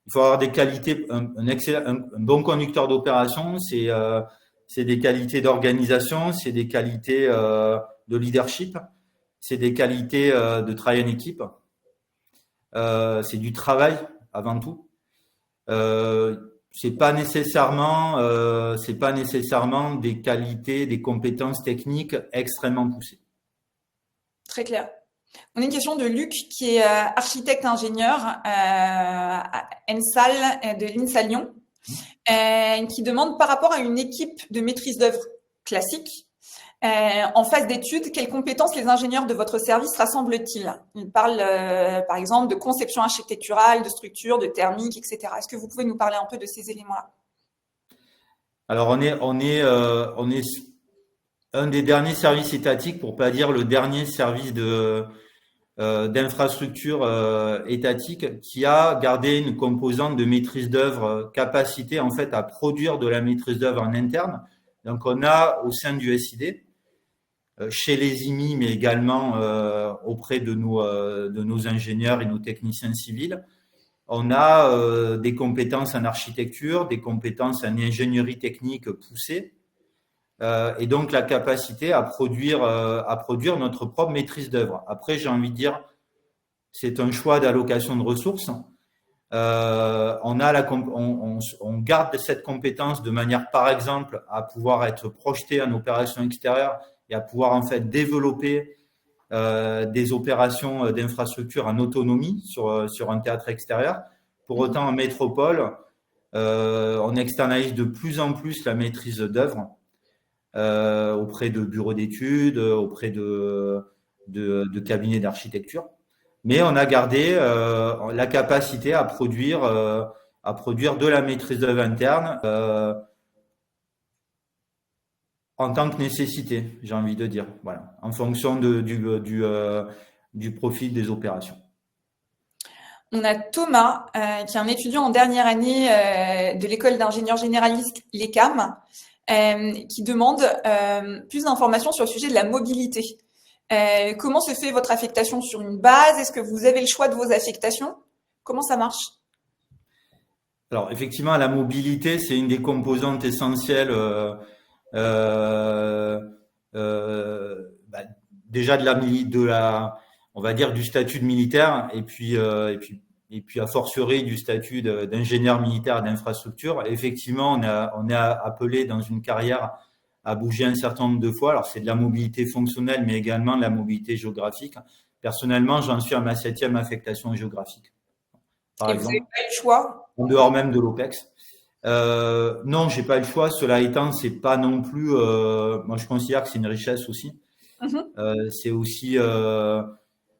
Il faut avoir des qualités. Un bon conducteur d'opération, c'est des qualités d'organisation, c'est des qualités de leadership, c'est des qualités de travail en équipe. C'est du travail avant tout. C'est pas nécessairement des qualités, des compétences techniques extrêmement poussées. Très clair. On a une question de Luc, qui est architecte ingénieur à ENSAL de l'INSA Lyon, qui demande par rapport à une équipe de maîtrise d'œuvre classique, en phase d'études, quelles compétences les ingénieurs de votre service rassemblent-ils? Il parle par exemple de conception architecturale, de structure, de thermique, etc. Est-ce que vous pouvez nous parler un peu de ces éléments-là? Alors on est un des derniers services étatiques, pour pas dire le dernier service d'infrastructure étatique, qui a gardé une composante de maîtrise d'œuvre, capacité en fait à produire de la maîtrise d'œuvre en interne. Donc on a au sein du SID, chez les IMI, mais également auprès de nos ingénieurs et nos techniciens civils, on a des compétences en architecture, des compétences en ingénierie technique poussées, et donc la capacité à produire notre propre maîtrise d'œuvre. Après, j'ai envie de dire, c'est un choix d'allocation de ressources. On garde cette compétence de manière, par exemple, à pouvoir être projeté en opération extérieure et à pouvoir en fait développer des opérations d'infrastructure en autonomie sur un théâtre extérieur. Pour autant, en métropole, on externalise de plus en plus la maîtrise d'œuvre auprès de bureaux d'études, auprès de cabinets d'architecture. Mais on a gardé la capacité à produire de la maîtrise d'œuvre interne en tant que nécessité, j'ai envie de dire, voilà, en fonction du profil des opérations. On a Thomas, qui est un étudiant en dernière année de l'école d'ingénieurs généralistes, l'ECAM, qui demande plus d'informations sur le sujet de la mobilité. Comment se fait votre affectation sur une base? Est-ce que vous avez le choix de vos affectations? Comment ça marche? Alors, effectivement, la mobilité, c'est une des composantes essentielles déjà on va dire du statut de militaire et puis a fortiori du statut d'ingénieur militaire d'infrastructure. Effectivement, on est appelé dans une carrière à bouger un certain nombre de fois. Alors, c'est de la mobilité fonctionnelle, mais également de la mobilité géographique. Personnellement, j'en suis à ma 7e affectation géographique, par exemple. Vous n'avez pas eu le choix? En dehors même de l'OPEX. Non, j'ai pas eu le choix. Cela étant, c'est pas non plus. Moi, je considère que c'est une richesse aussi. C'est aussi,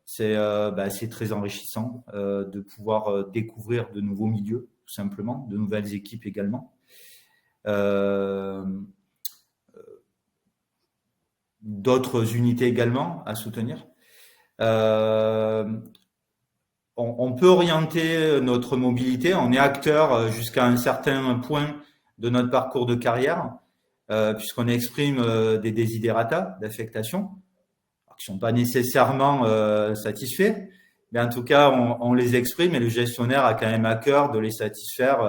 c'est très enrichissant de pouvoir découvrir de nouveaux milieux, tout simplement, de nouvelles équipes également. D'autres unités également à soutenir. On peut orienter notre mobilité, on est acteur jusqu'à un certain point de notre parcours de carrière, puisqu'on exprime des desiderata d'affectation, qui ne sont pas nécessairement satisfaits, mais en tout cas, on les exprime et le gestionnaire a quand même à cœur de les satisfaire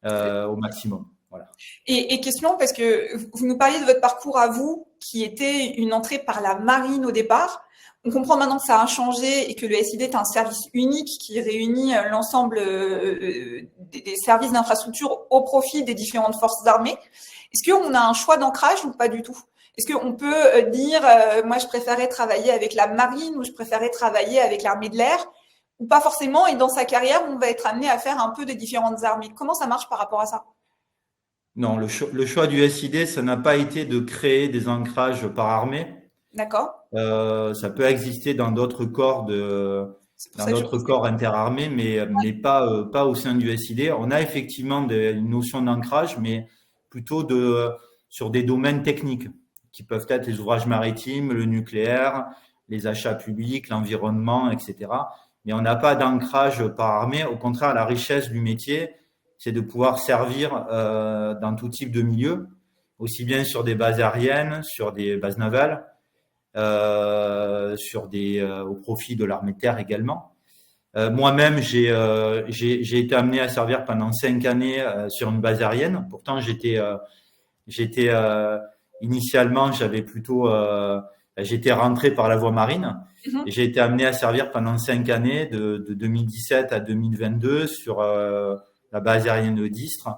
au maximum. Voilà. Et question, parce que vous nous parliez de votre parcours à vous, qui était une entrée par la marine au départ. On comprend maintenant que ça a changé et que le SID est un service unique qui réunit l'ensemble des services d'infrastructure au profit des différentes forces armées. Est-ce qu'on a un choix d'ancrage ou pas du tout? Est-ce qu'on peut dire, moi je préférais travailler avec la marine ou je préférais travailler avec l'armée de l'air, ou pas forcément, et dans sa carrière, on va être amené à faire un peu des différentes armées. Comment ça marche par rapport à ça? Non, le choix du SID, ça n'a pas été de créer des ancrages par armée. D'accord. Ça peut exister dans d'autres corps corps interarmés, mais pas au sein du SID. On a effectivement une notion d'ancrage, mais plutôt sur des domaines techniques qui peuvent être les ouvrages maritimes, le nucléaire, les achats publics, l'environnement, etc. Mais on n'a pas d'ancrage par armée. Au contraire, la richesse du métier, c'est de pouvoir servir dans tout type de milieu, aussi bien sur des bases aériennes, sur des bases navales, au profit de l'armée de terre également. Moi-même, j'ai été amené à servir pendant 5 années sur une base aérienne. Pourtant, initialement, j'étais rentré par la voie marine. Et j'ai été amené à servir pendant 5 années, de 2017 à 2022, sur la base aérienne de Distre.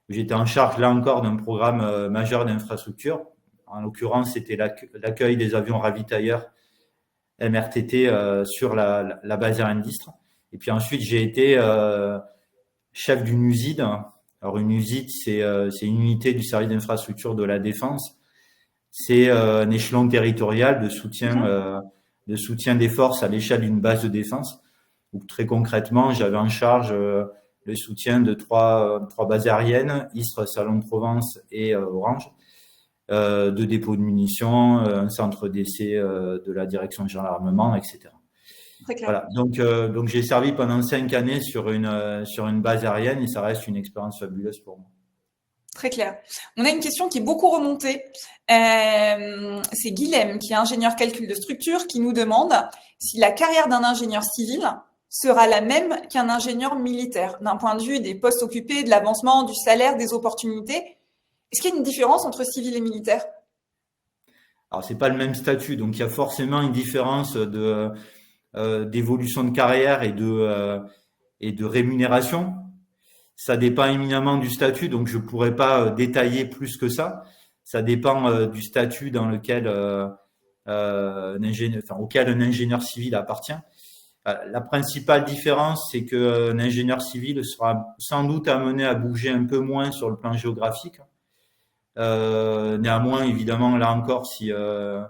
J'étais en charge, là encore, d'un programme majeur d'infrastructure. En l'occurrence, c'était l'accueil des avions ravitailleurs MRTT sur la base aérienne d'Istre. Et puis ensuite, j'ai été chef d'une USID. Alors, une USID, c'est une unité du service d'infrastructure de la défense. C'est un échelon territorial de soutien des forces à l'échelle d'une base de défense. Donc, très concrètement, j'avais en charge le soutien de trois bases aériennes, Istres, Salon de Provence et Orange, de dépôts de munitions, un centre d'essai de la direction générale de l'armement, etc. Très clair. Voilà. Donc j'ai servi pendant 5 années sur une base aérienne et ça reste une expérience fabuleuse pour moi. Très clair. On a une question qui est beaucoup remontée. C'est Guilhem, qui est ingénieur calcul de structure, qui nous demande si la carrière d'un ingénieur civil sera la même qu'un ingénieur militaire, d'un point de vue des postes occupés, de l'avancement, du salaire, des opportunités. Est-ce qu'il y a une différence entre civil et militaire? Alors, c'est pas le même statut, donc il y a forcément une différence d'évolution de carrière et de rémunération. Ça dépend éminemment du statut, donc je pourrais pas détailler plus que ça. Ça dépend du statut dans lequel auquel un ingénieur civil appartient. La principale différence, c'est qu'un ingénieur civil sera sans doute amené à bouger un peu moins sur le plan géographique. Néanmoins, évidemment, là encore, si un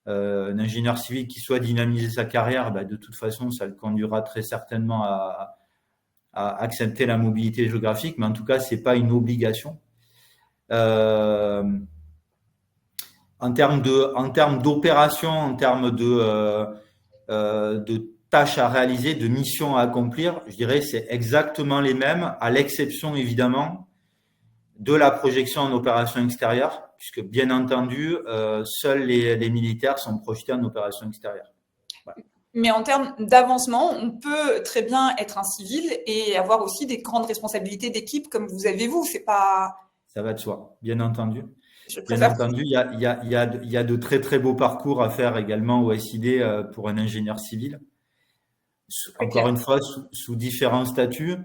ingénieur civil qui souhaite dynamiser sa carrière, de toute façon, ça le conduira très certainement à accepter la mobilité géographique, mais en tout cas, c'est pas une obligation. En termes d'opération, en termes de tâches à réaliser, de missions à accomplir, je dirais c'est exactement les mêmes, à l'exception évidemment de la projection en opération extérieure, puisque bien entendu, seuls les militaires sont projetés en opération extérieure. Voilà. Mais en termes d'avancement, on peut très bien être un civil et avoir aussi des grandes responsabilités d'équipe comme vous avez vous. C'est pas. Ça va de soi, bien entendu. Bien entendu, il y a de très très beaux parcours à faire également au SID pour un ingénieur civil. Encore une fois, sous différents statuts,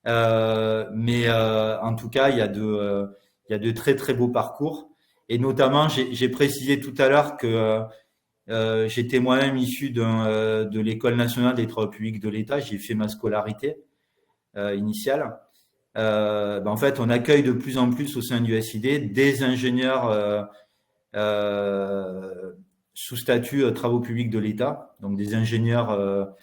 mais en tout cas, il y a de très très beaux parcours. Et notamment, j'ai précisé tout à l'heure que j'étais moi-même issu de l'École nationale des travaux publics de l'État. J'ai fait ma scolarité initiale. En fait, on accueille de plus en plus au sein du SID des ingénieurs sous statut travaux publics de l'État, donc des ingénieurs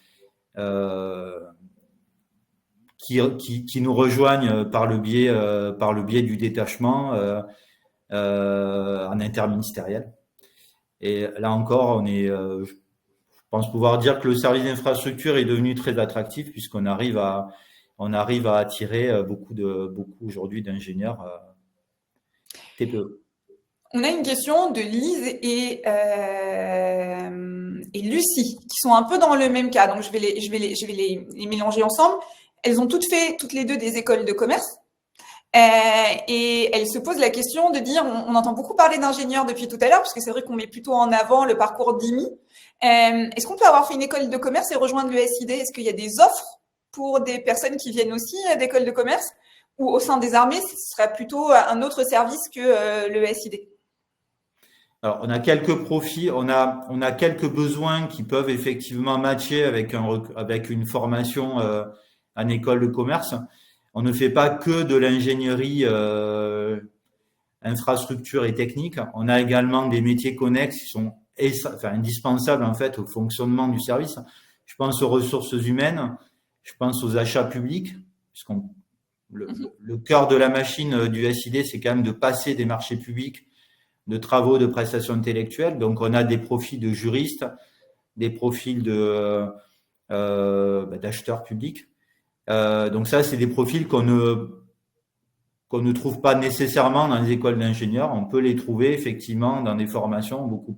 qui nous rejoignent par le biais du détachement en interministériel. Et là encore, je pense pouvoir dire que le service d'infrastructure est devenu très attractif puisqu'on arrive à attirer beaucoup aujourd'hui d'ingénieurs TPE. On a une question de Lise et Lucie qui sont un peu dans le même cas. Donc je vais les mélanger ensemble. Elles ont toutes les deux des écoles de commerce. Et elles se posent la question de dire, on entend beaucoup parler d'ingénieurs depuis tout à l'heure, parce que c'est vrai qu'on met plutôt en avant le parcours d'IMI. Est-ce qu'on peut avoir fait une école de commerce et rejoindre le SID? Est-ce qu'il y a des offres pour des personnes qui viennent aussi d'écoles de commerce? Ou au sein des armées, ce serait plutôt un autre service que le SID? Alors, on a quelques profils, on a quelques besoins qui peuvent effectivement matcher avec une formation en école de commerce. On ne fait pas que de l'ingénierie infrastructure et technique. On a également des métiers connexes qui sont indispensables en fait au fonctionnement du service. Je pense aux ressources humaines, je pense aux achats publics, puisqu'on le cœur de la machine du SID, c'est quand même de passer des marchés publics de travaux de prestations intellectuelles. Donc, on a des profils de juristes, des profils d'acheteurs publics. Donc ça, c'est des profils qu'on ne trouve pas nécessairement dans les écoles d'ingénieurs. On peut les trouver effectivement dans des formations beaucoup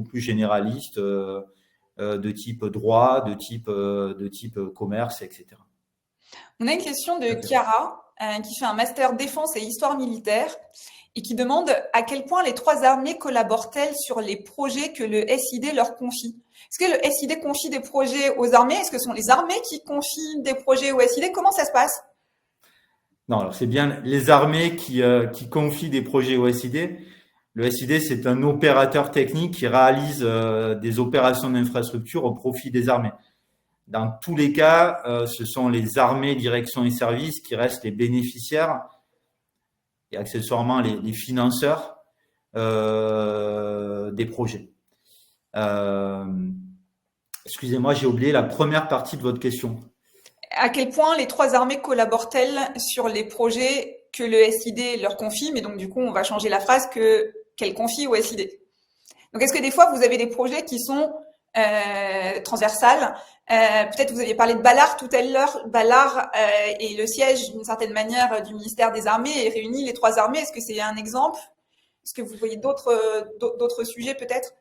plus généralistes de type droit, de type commerce, etc. On a une question de Chiara qui fait un master défense et histoire militaire et qui demande à quel point les trois armées collaborent-elles sur les projets que le SID leur confie. Est-ce que le SID confie des projets aux armées? Est-ce que ce sont les armées qui confient des projets au SID? Comment ça se passe? Non, alors c'est bien les armées qui confient des projets au SID. Le SID, c'est un opérateur technique qui réalise des opérations d'infrastructure au profit des armées. Dans tous les cas, ce sont les armées, directions et services qui restent les bénéficiaires et accessoirement les financeurs des projets. Excusez-moi, j'ai oublié la première partie de votre question. À quel point les trois armées collaborent-elles sur les projets que le SID leur confie? Mais donc, du coup, on va changer la phrase qu'elle confie au SID. Donc, est-ce que des fois, vous avez des projets qui sont transversales? Peut-être vous aviez parlé de Ballard tout à l'heure. Ballard est le siège, d'une certaine manière, du ministère des Armées et réunit les trois armées. Est-ce que c'est un exemple? Est-ce que vous voyez d'autres sujets peut-être?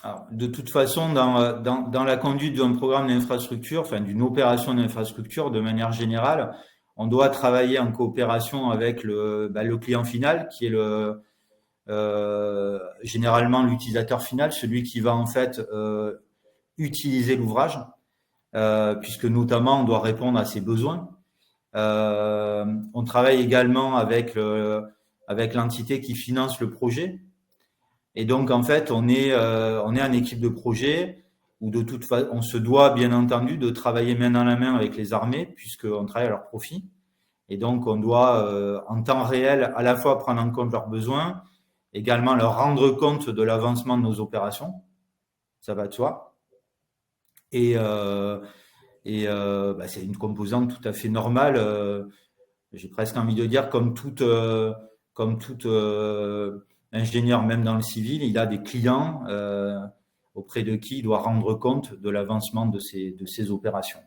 Alors, de toute façon, dans la conduite d'un programme d'infrastructure, enfin d'une opération d'infrastructure, de manière générale, on doit travailler en coopération avec le client final, qui est généralement l'utilisateur final, celui qui va en fait utiliser l'ouvrage, puisque notamment on doit répondre à ses besoins. On travaille également avec l'entité qui finance le projet. Et donc, en fait, on est en équipe de projet où de toute façon, on se doit, bien entendu, de travailler main dans la main avec les armées puisqu'on travaille à leur profit. Et donc, on doit, en temps réel, à la fois prendre en compte leurs besoins, également leur rendre compte de l'avancement de nos opérations. Ça va de soi. Et, c'est une composante tout à fait normale. J'ai presque envie de dire, comme tout ingénieur, même dans le civil, il a des clients auprès de qui il doit rendre compte de l'avancement de ces opérations.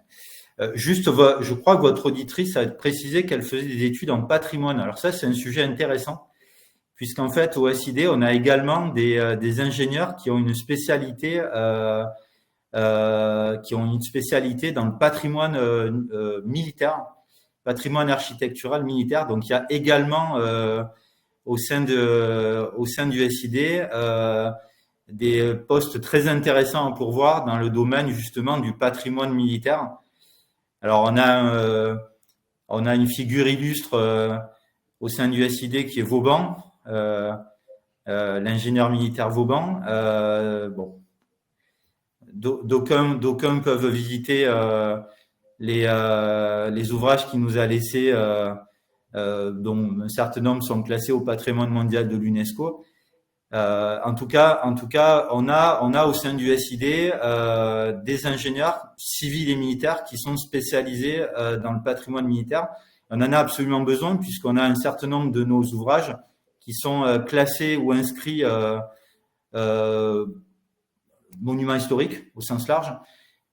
Juste, je crois que votre auditrice a précisé qu'elle faisait des études en patrimoine. Alors ça, c'est un sujet intéressant, puisqu'en fait, au SID, on a également des ingénieurs qui ont une spécialité dans le patrimoine militaire, patrimoine architectural militaire. Donc, il y a également au sein du SID des postes très intéressants à pourvoir dans le domaine justement du patrimoine militaire. Alors, on a une figure illustre au sein du SID qui est Vauban, l'ingénieur militaire Vauban. Bon, d'aucuns peuvent visiter les ouvrages qu'il nous a laissés, dont un certain nombre sont classés au patrimoine mondial de l'UNESCO. En tout cas, on a au sein du SID des ingénieurs civils et militaires qui sont spécialisés dans le patrimoine militaire. On en a absolument besoin puisqu'on a un certain nombre de nos ouvrages qui sont classés ou inscrits monuments historiques au sens large.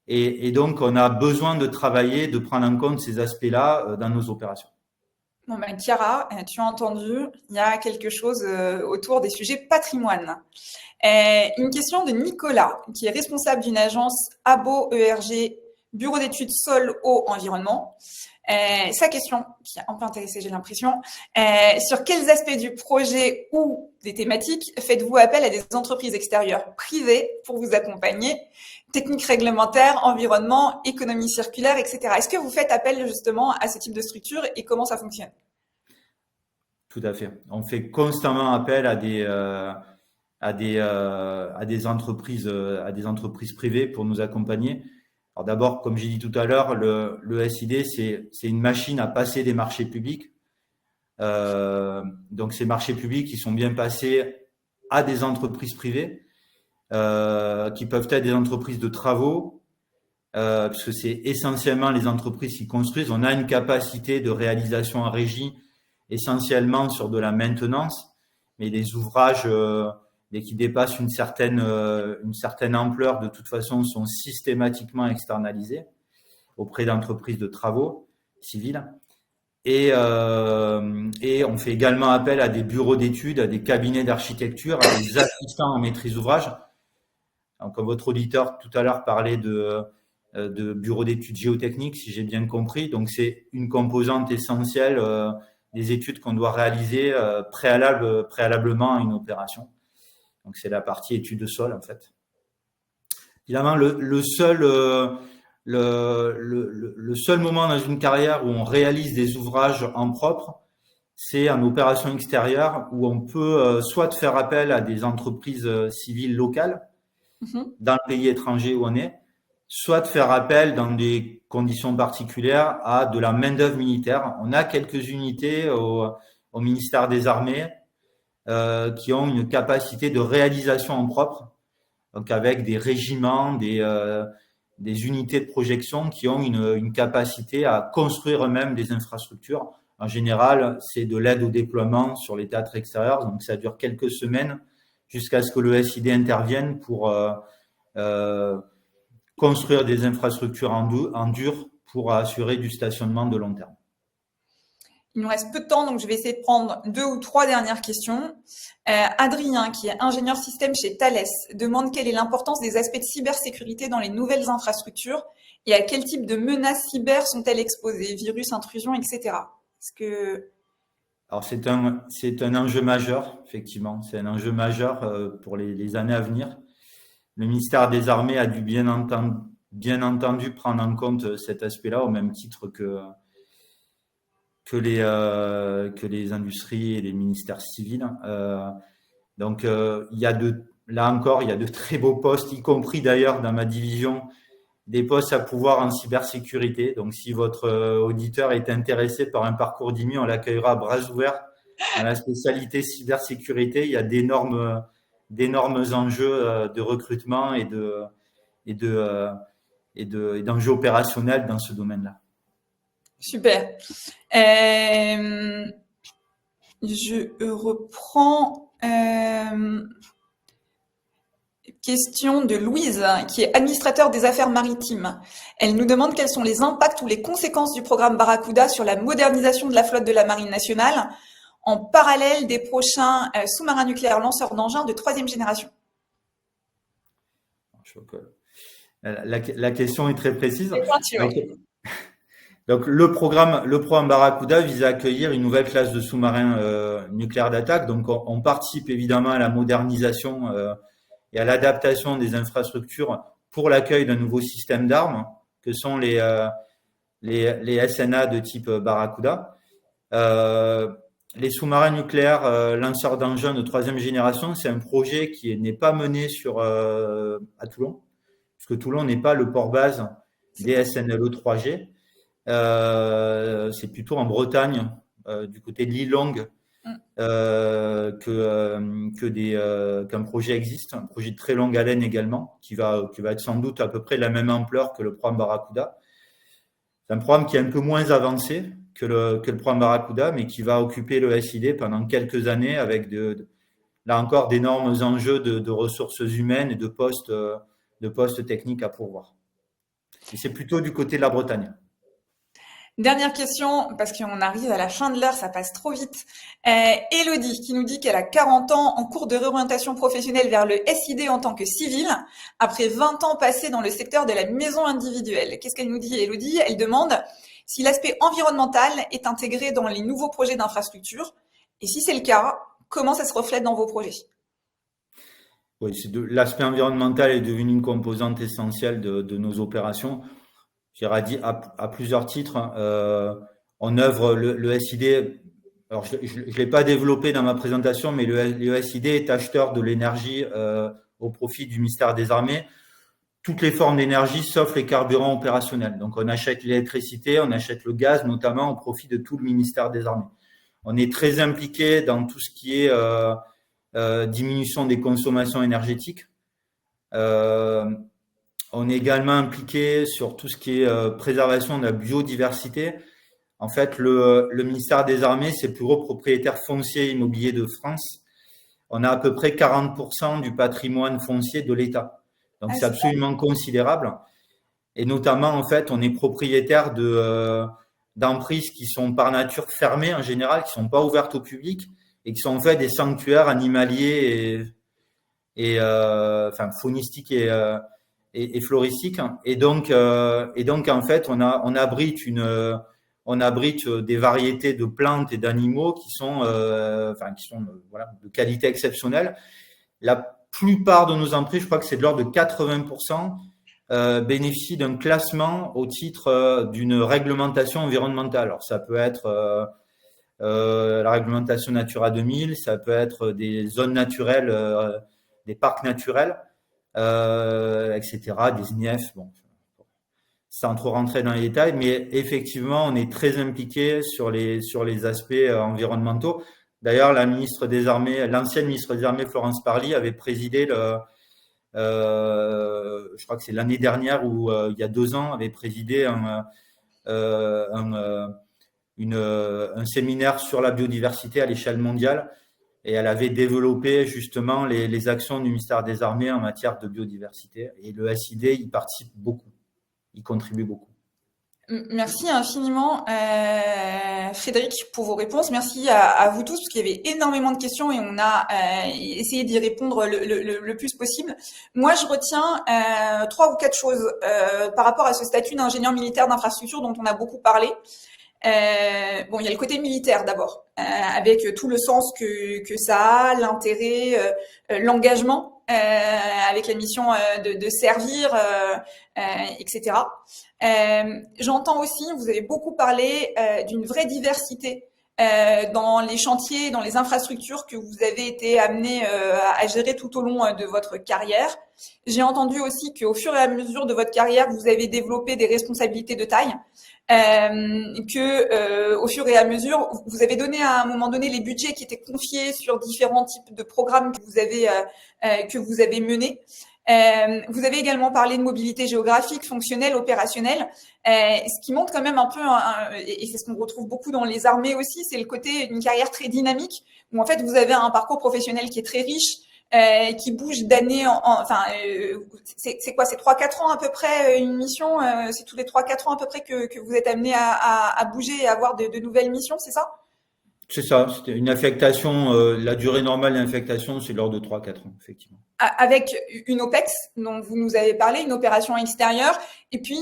Et donc, on a besoin de travailler, de prendre en compte ces aspects-là dans nos opérations. Bon ben, Chiara, tu as entendu, il y a quelque chose autour des sujets patrimoine. Une question de Nicolas, qui est responsable d'une agence ABO ERG, Bureau d'études Sol, Eau, Environnement. Sa question, qui a un peu intéressé, j'ai l'impression, sur quels aspects du projet ou des thématiques faites-vous appel à des entreprises extérieures privées pour vous accompagner? Techniques réglementaires, environnement, économie circulaire, etc. Est-ce que vous faites appel justement à ce type de structure et comment ça fonctionne? Tout à fait. On fait constamment appel à des entreprises privées pour nous accompagner. Alors d'abord, comme j'ai dit tout à l'heure, le SID, c'est une machine à passer des marchés publics. Donc ces marchés publics, ils sont bien passés à des entreprises privées, qui peuvent être des entreprises de travaux, puisque c'est essentiellement les entreprises qui construisent. On a une capacité de réalisation en régie essentiellement sur de la maintenance, mais les ouvrages dès qui dépassent une certaine ampleur, de toute façon, sont systématiquement externalisés auprès d'entreprises de travaux civils. Et on fait également appel à des bureaux d'études, à des cabinets d'architecture, à des assistants en maîtrise d'ouvrage. Donc, votre auditeur tout à l'heure parlait de bureaux d'études géotechniques, si j'ai bien compris. Donc, c'est une composante essentielle des études qu'on doit réaliser préalablement à une opération. Donc, c'est la partie études de sol, en fait. Évidemment, le seul moment dans une carrière où on réalise des ouvrages en propre, c'est en opération extérieure où on peut soit faire appel à des entreprises civiles locales dans le pays étranger où on est, soit faire appel dans des conditions particulières à de la main-d'œuvre militaire. On a quelques unités au ministère des Armées qui ont une capacité de réalisation en propre, donc avec des régiments, des unités de projection qui ont une capacité à construire eux-mêmes des infrastructures. En général, c'est de l'aide au déploiement sur les théâtres extérieurs, donc ça dure quelques semaines jusqu'à ce que le SID intervienne pour construire des infrastructures en dur pour assurer du stationnement de long terme. Il nous reste peu de temps, donc je vais essayer de prendre 2 ou 3 dernières questions. Adrien, qui est ingénieur système chez Thales, demande quelle est l'importance des aspects de cybersécurité dans les nouvelles infrastructures et à quel type de menaces cyber sont-elles exposées, virus, intrusions, etc. Alors c'est un enjeu majeur, effectivement. C'est un enjeu majeur pour les années à venir. Le ministère des Armées a dû bien entendu prendre en compte cet aspect-là, au même titre que les industries et les ministères civils. Donc, là encore, il y a de très beaux postes, y compris d'ailleurs dans ma division, des postes à pouvoir en cybersécurité. Donc, si votre auditeur est intéressé par un parcours d'IMI, on l'accueillera à bras ouverts dans la spécialité cybersécurité. Il y a d'énormes enjeux de recrutement et d'enjeux opérationnels dans ce domaine-là. Super. Je reprends question de Louise, qui est administrateur des affaires maritimes. Elle nous demande quels sont les impacts ou les conséquences du programme Barracuda sur la modernisation de la flotte de la Marine nationale en parallèle des prochains sous-marins nucléaires lanceurs d'engins de 3e génération. La question est très précise. Donc le programme Barracuda vise à accueillir une nouvelle classe de sous-marins nucléaires d'attaque. Donc on participe évidemment à la modernisation et à l'adaptation des infrastructures pour l'accueil d'un nouveau système d'armes que sont les SNA de type Barracuda. Les sous-marins nucléaires lanceurs d'engins de 3e génération, c'est un projet qui n'est pas mené à Toulon, puisque Toulon n'est pas le port-base des SNLE 3G. C'est plutôt en Bretagne, du côté de l'île Longue, qu'un projet existe, un projet de très longue haleine également, qui va être sans doute à peu près de la même ampleur que le programme Barracuda. C'est un programme qui est un peu moins avancé que le programme Barracuda, mais qui va occuper le SID pendant quelques années avec là encore d'énormes enjeux de ressources humaines et de postes techniques à pourvoir. Et c'est plutôt du côté de la Bretagne. Dernière question, parce qu'on arrive à la fin de l'heure, ça passe trop vite. Élodie, qui nous dit qu'elle a 40 ans en cours de réorientation professionnelle vers le SID en tant que civile, après 20 ans passés dans le secteur de la maison individuelle. Qu'est-ce qu'elle nous dit, Élodie? Elle demande si l'aspect environnemental est intégré dans les nouveaux projets d'infrastructure, et si c'est le cas, comment ça se reflète dans vos projets? Oui, l'aspect environnemental est devenu une composante essentielle de nos opérations. J'irais dire à plusieurs titres. On œuvre le SID. Alors, je ne l'ai pas développé dans ma présentation, mais le SID est acheteur de l'énergie au profit du ministère des Armées. Toutes les formes d'énergie, sauf les carburants opérationnels. Donc, on achète l'électricité, on achète le gaz, notamment au profit de tout le ministère des Armées. On est très impliqué dans tout ce qui est diminution des consommations énergétiques. On est également impliqué sur tout ce qui est préservation de la biodiversité. En fait, le ministère des Armées, c'est le plus gros propriétaire foncier immobilier de France. On a à peu près 40% du patrimoine foncier de l'État. Donc, c'est absolument considérable. Et notamment, en fait, on est propriétaire d'emprises qui sont par nature fermées en général, qui sont pas ouvertes au public et qui sont en fait des sanctuaires animaliers et faunistiques et floristiques. Et donc en fait, on abrite des variétés de plantes et d'animaux qui sont de qualité exceptionnelle. La plupart de nos emprises, je crois que c'est de l'ordre de 80%, bénéficient d'un classement au titre d'une réglementation environnementale. Alors, ça peut être la réglementation Natura 2000, ça peut être des zones naturelles, des parcs naturels, etc., des SNIEF, bon, sans trop rentrer dans les détails, mais effectivement, on est très impliqué sur les aspects environnementaux. D'ailleurs, l'ancienne ministre des Armées, Florence Parly, avait présidé je crois que c'est l'année dernière ou il y a 2 ans, avait présidé un séminaire sur la biodiversité à l'échelle mondiale. Et elle avait développé justement les actions du ministère des Armées en matière de biodiversité. Et le SID, il participe beaucoup, il contribue beaucoup. Merci infiniment, Frédéric, pour vos réponses. Merci à vous tous, parce qu'il y avait énormément de questions et on a essayé d'y répondre le plus possible. Moi, je retiens 3 ou 4 choses par rapport à ce statut d'ingénieur militaire d'infrastructure dont on a beaucoup parlé. Il y a le côté militaire d'abord, avec tout le sens que ça a, l'intérêt, l'engagement avec la mission de servir, etc. J'entends aussi, vous avez beaucoup parlé d'une vraie diversité dans les chantiers, dans les infrastructures que vous avez été amené à gérer tout au long de votre carrière. J'ai entendu aussi qu'au fur et à mesure de votre carrière, vous avez développé des responsabilités de taille, au fur et à mesure, vous avez donné à un moment donné les budgets qui étaient confiés sur différents types de programmes que vous avez menés. Vous avez également parlé de mobilité géographique, fonctionnelle, opérationnelle, ce qui montre quand même un peu, et c'est ce qu'on retrouve beaucoup dans les armées aussi, c'est le côté d'une carrière très dynamique, où en fait vous avez un parcours professionnel qui est très riche, qui bouge d'année c'est quoi, c'est 3-4 ans à peu près une mission, c'est tous les 3-4 ans à peu près que vous êtes amené à bouger et à avoir de nouvelles missions, c'est ça? C'est ça, c'était une affectation, la durée normale d'infectation, c'est l'ordre de 3-4 ans, effectivement. Avec une OPEX dont vous nous avez parlé, une opération extérieure, et puis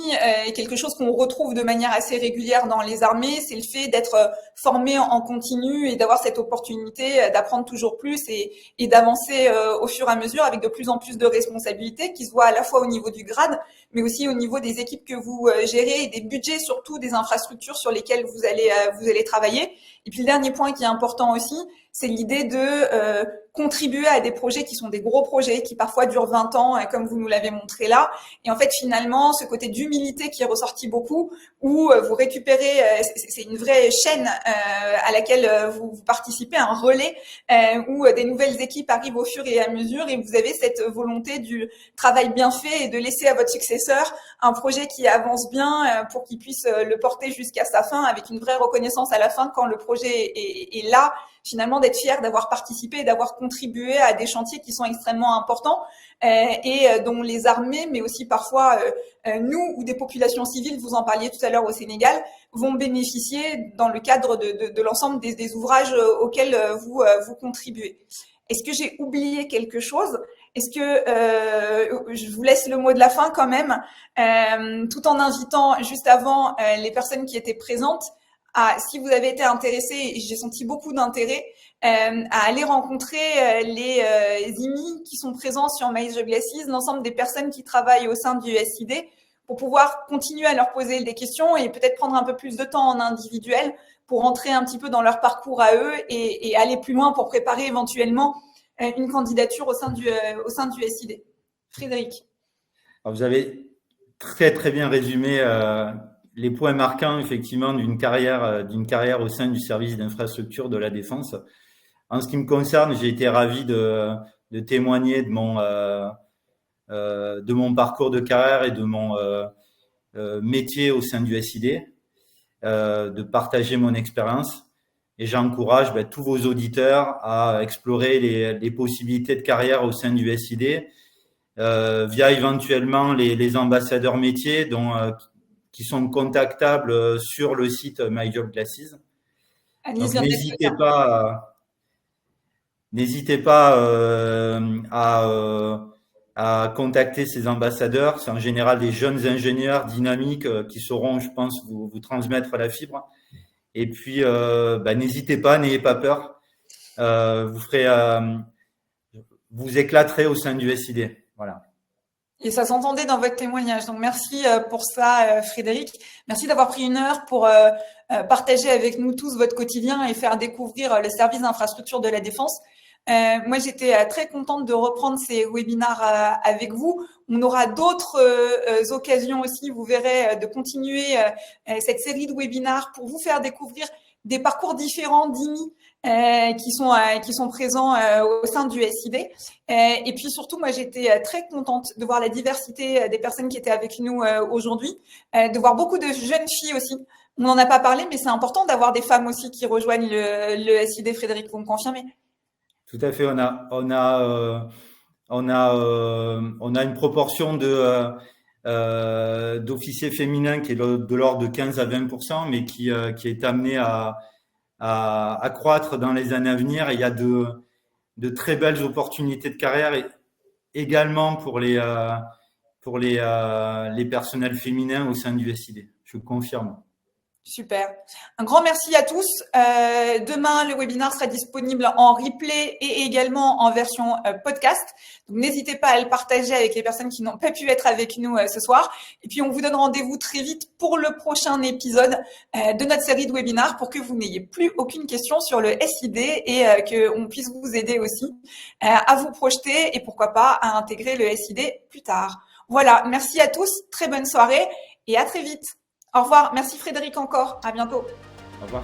quelque chose qu'on retrouve de manière assez régulière dans les armées, c'est le fait d'être formé en continu et d'avoir cette opportunité d'apprendre toujours plus et d'avancer au fur et à mesure avec de plus en plus de responsabilités qui se voient à la fois au niveau du grade, mais aussi au niveau des équipes que vous gérez et des budgets, surtout des infrastructures sur lesquelles vous allez travailler. Et puis le dernier point qui est important aussi, c'est l'idée de contribuer à des projets qui sont des gros projets, qui parfois durent 20 ans, comme vous nous l'avez montré là. Et en fait, finalement, ce côté d'humilité qui est ressorti beaucoup, où vous récupérez, c'est une vraie chaîne à laquelle vous participez, un relais, où des nouvelles équipes arrivent au fur et à mesure, et vous avez cette volonté du travail bien fait et de laisser à votre successeur un projet qui avance bien pour qu'il puisse le porter jusqu'à sa fin, avec une vraie reconnaissance à la fin quand le projet est là, finalement d'être fier d'avoir participé et d'avoir contribué à des chantiers qui sont extrêmement importants et dont les armées, mais aussi parfois nous ou des populations civiles, vous en parliez tout à l'heure au Sénégal, vont bénéficier dans le cadre de l'ensemble des ouvrages auxquels vous contribuez. Est-ce que j'ai oublié quelque chose? Est-ce que je vous laisse le mot de la fin quand même, tout en invitant juste avant les personnes qui étaient présentes si vous avez été intéressé, et j'ai senti beaucoup d'intérêt, à aller rencontrer les IMI qui sont présents sur Major Glacis, l'ensemble des personnes qui travaillent au sein du SID, pour pouvoir continuer à leur poser des questions et peut-être prendre un peu plus de temps en individuel pour rentrer un petit peu dans leur parcours à eux et aller plus loin pour préparer éventuellement une candidature au sein du SID. Frédéric. Alors vous avez très très bien résumé les points marquants effectivement d'une carrière au sein du service d'infrastructure de la défense. En ce qui me concerne, j'ai été ravi de témoigner de mon parcours de carrière et de mon métier au sein du SID, de partager mon expérience. Et j'encourage tous vos auditeurs à explorer les possibilités de carrière au sein du SID via éventuellement les ambassadeurs métiers qui sont contactables sur le site My Job Glacis. Donc n'hésitez pas à contacter ces ambassadeurs. C'est en général des jeunes ingénieurs dynamiques qui sauront, je pense, vous transmettre la fibre. Et puis, n'hésitez pas, n'ayez pas peur. Vous éclaterez au sein du SID. Voilà. Et ça s'entendait dans votre témoignage. Donc, merci pour ça, Frédéric. Merci d'avoir pris une heure pour partager avec nous tous votre quotidien et faire découvrir le service d'infrastructure de la défense. Moi, j'étais très contente de reprendre ces webinars avec vous. On aura d'autres occasions aussi, vous verrez, de continuer cette série de webinars pour vous faire découvrir des parcours différents d'IMI qui sont présents au sein du SID. Et puis surtout, moi, j'étais très contente de voir la diversité des personnes qui étaient avec nous aujourd'hui, de voir beaucoup de jeunes filles aussi. On n'en a pas parlé, mais c'est important d'avoir des femmes aussi qui rejoignent le SID. Frédéric, vous me confirmez? Tout à fait. On a une proportion d'officiers féminins qui est de l'ordre de 15 à 20%, mais qui est amenée à croître dans les années à venir. Et il y a de très belles opportunités de carrière également pour les personnels féminins au sein du SID. Je confirme. Super. Un grand merci à tous. Demain, le webinaire sera disponible en replay et également en version podcast. Donc, n'hésitez pas à le partager avec les personnes qui n'ont pas pu être avec nous ce soir. Et puis, on vous donne rendez-vous très vite pour le prochain épisode de notre série de webinaires pour que vous n'ayez plus aucune question sur le SID et qu'on puisse vous aider aussi à vous projeter et pourquoi pas à intégrer le SID plus tard. Voilà. Merci à tous. Très bonne soirée et à très vite. Au revoir. Merci Frédéric encore. À bientôt. Au revoir.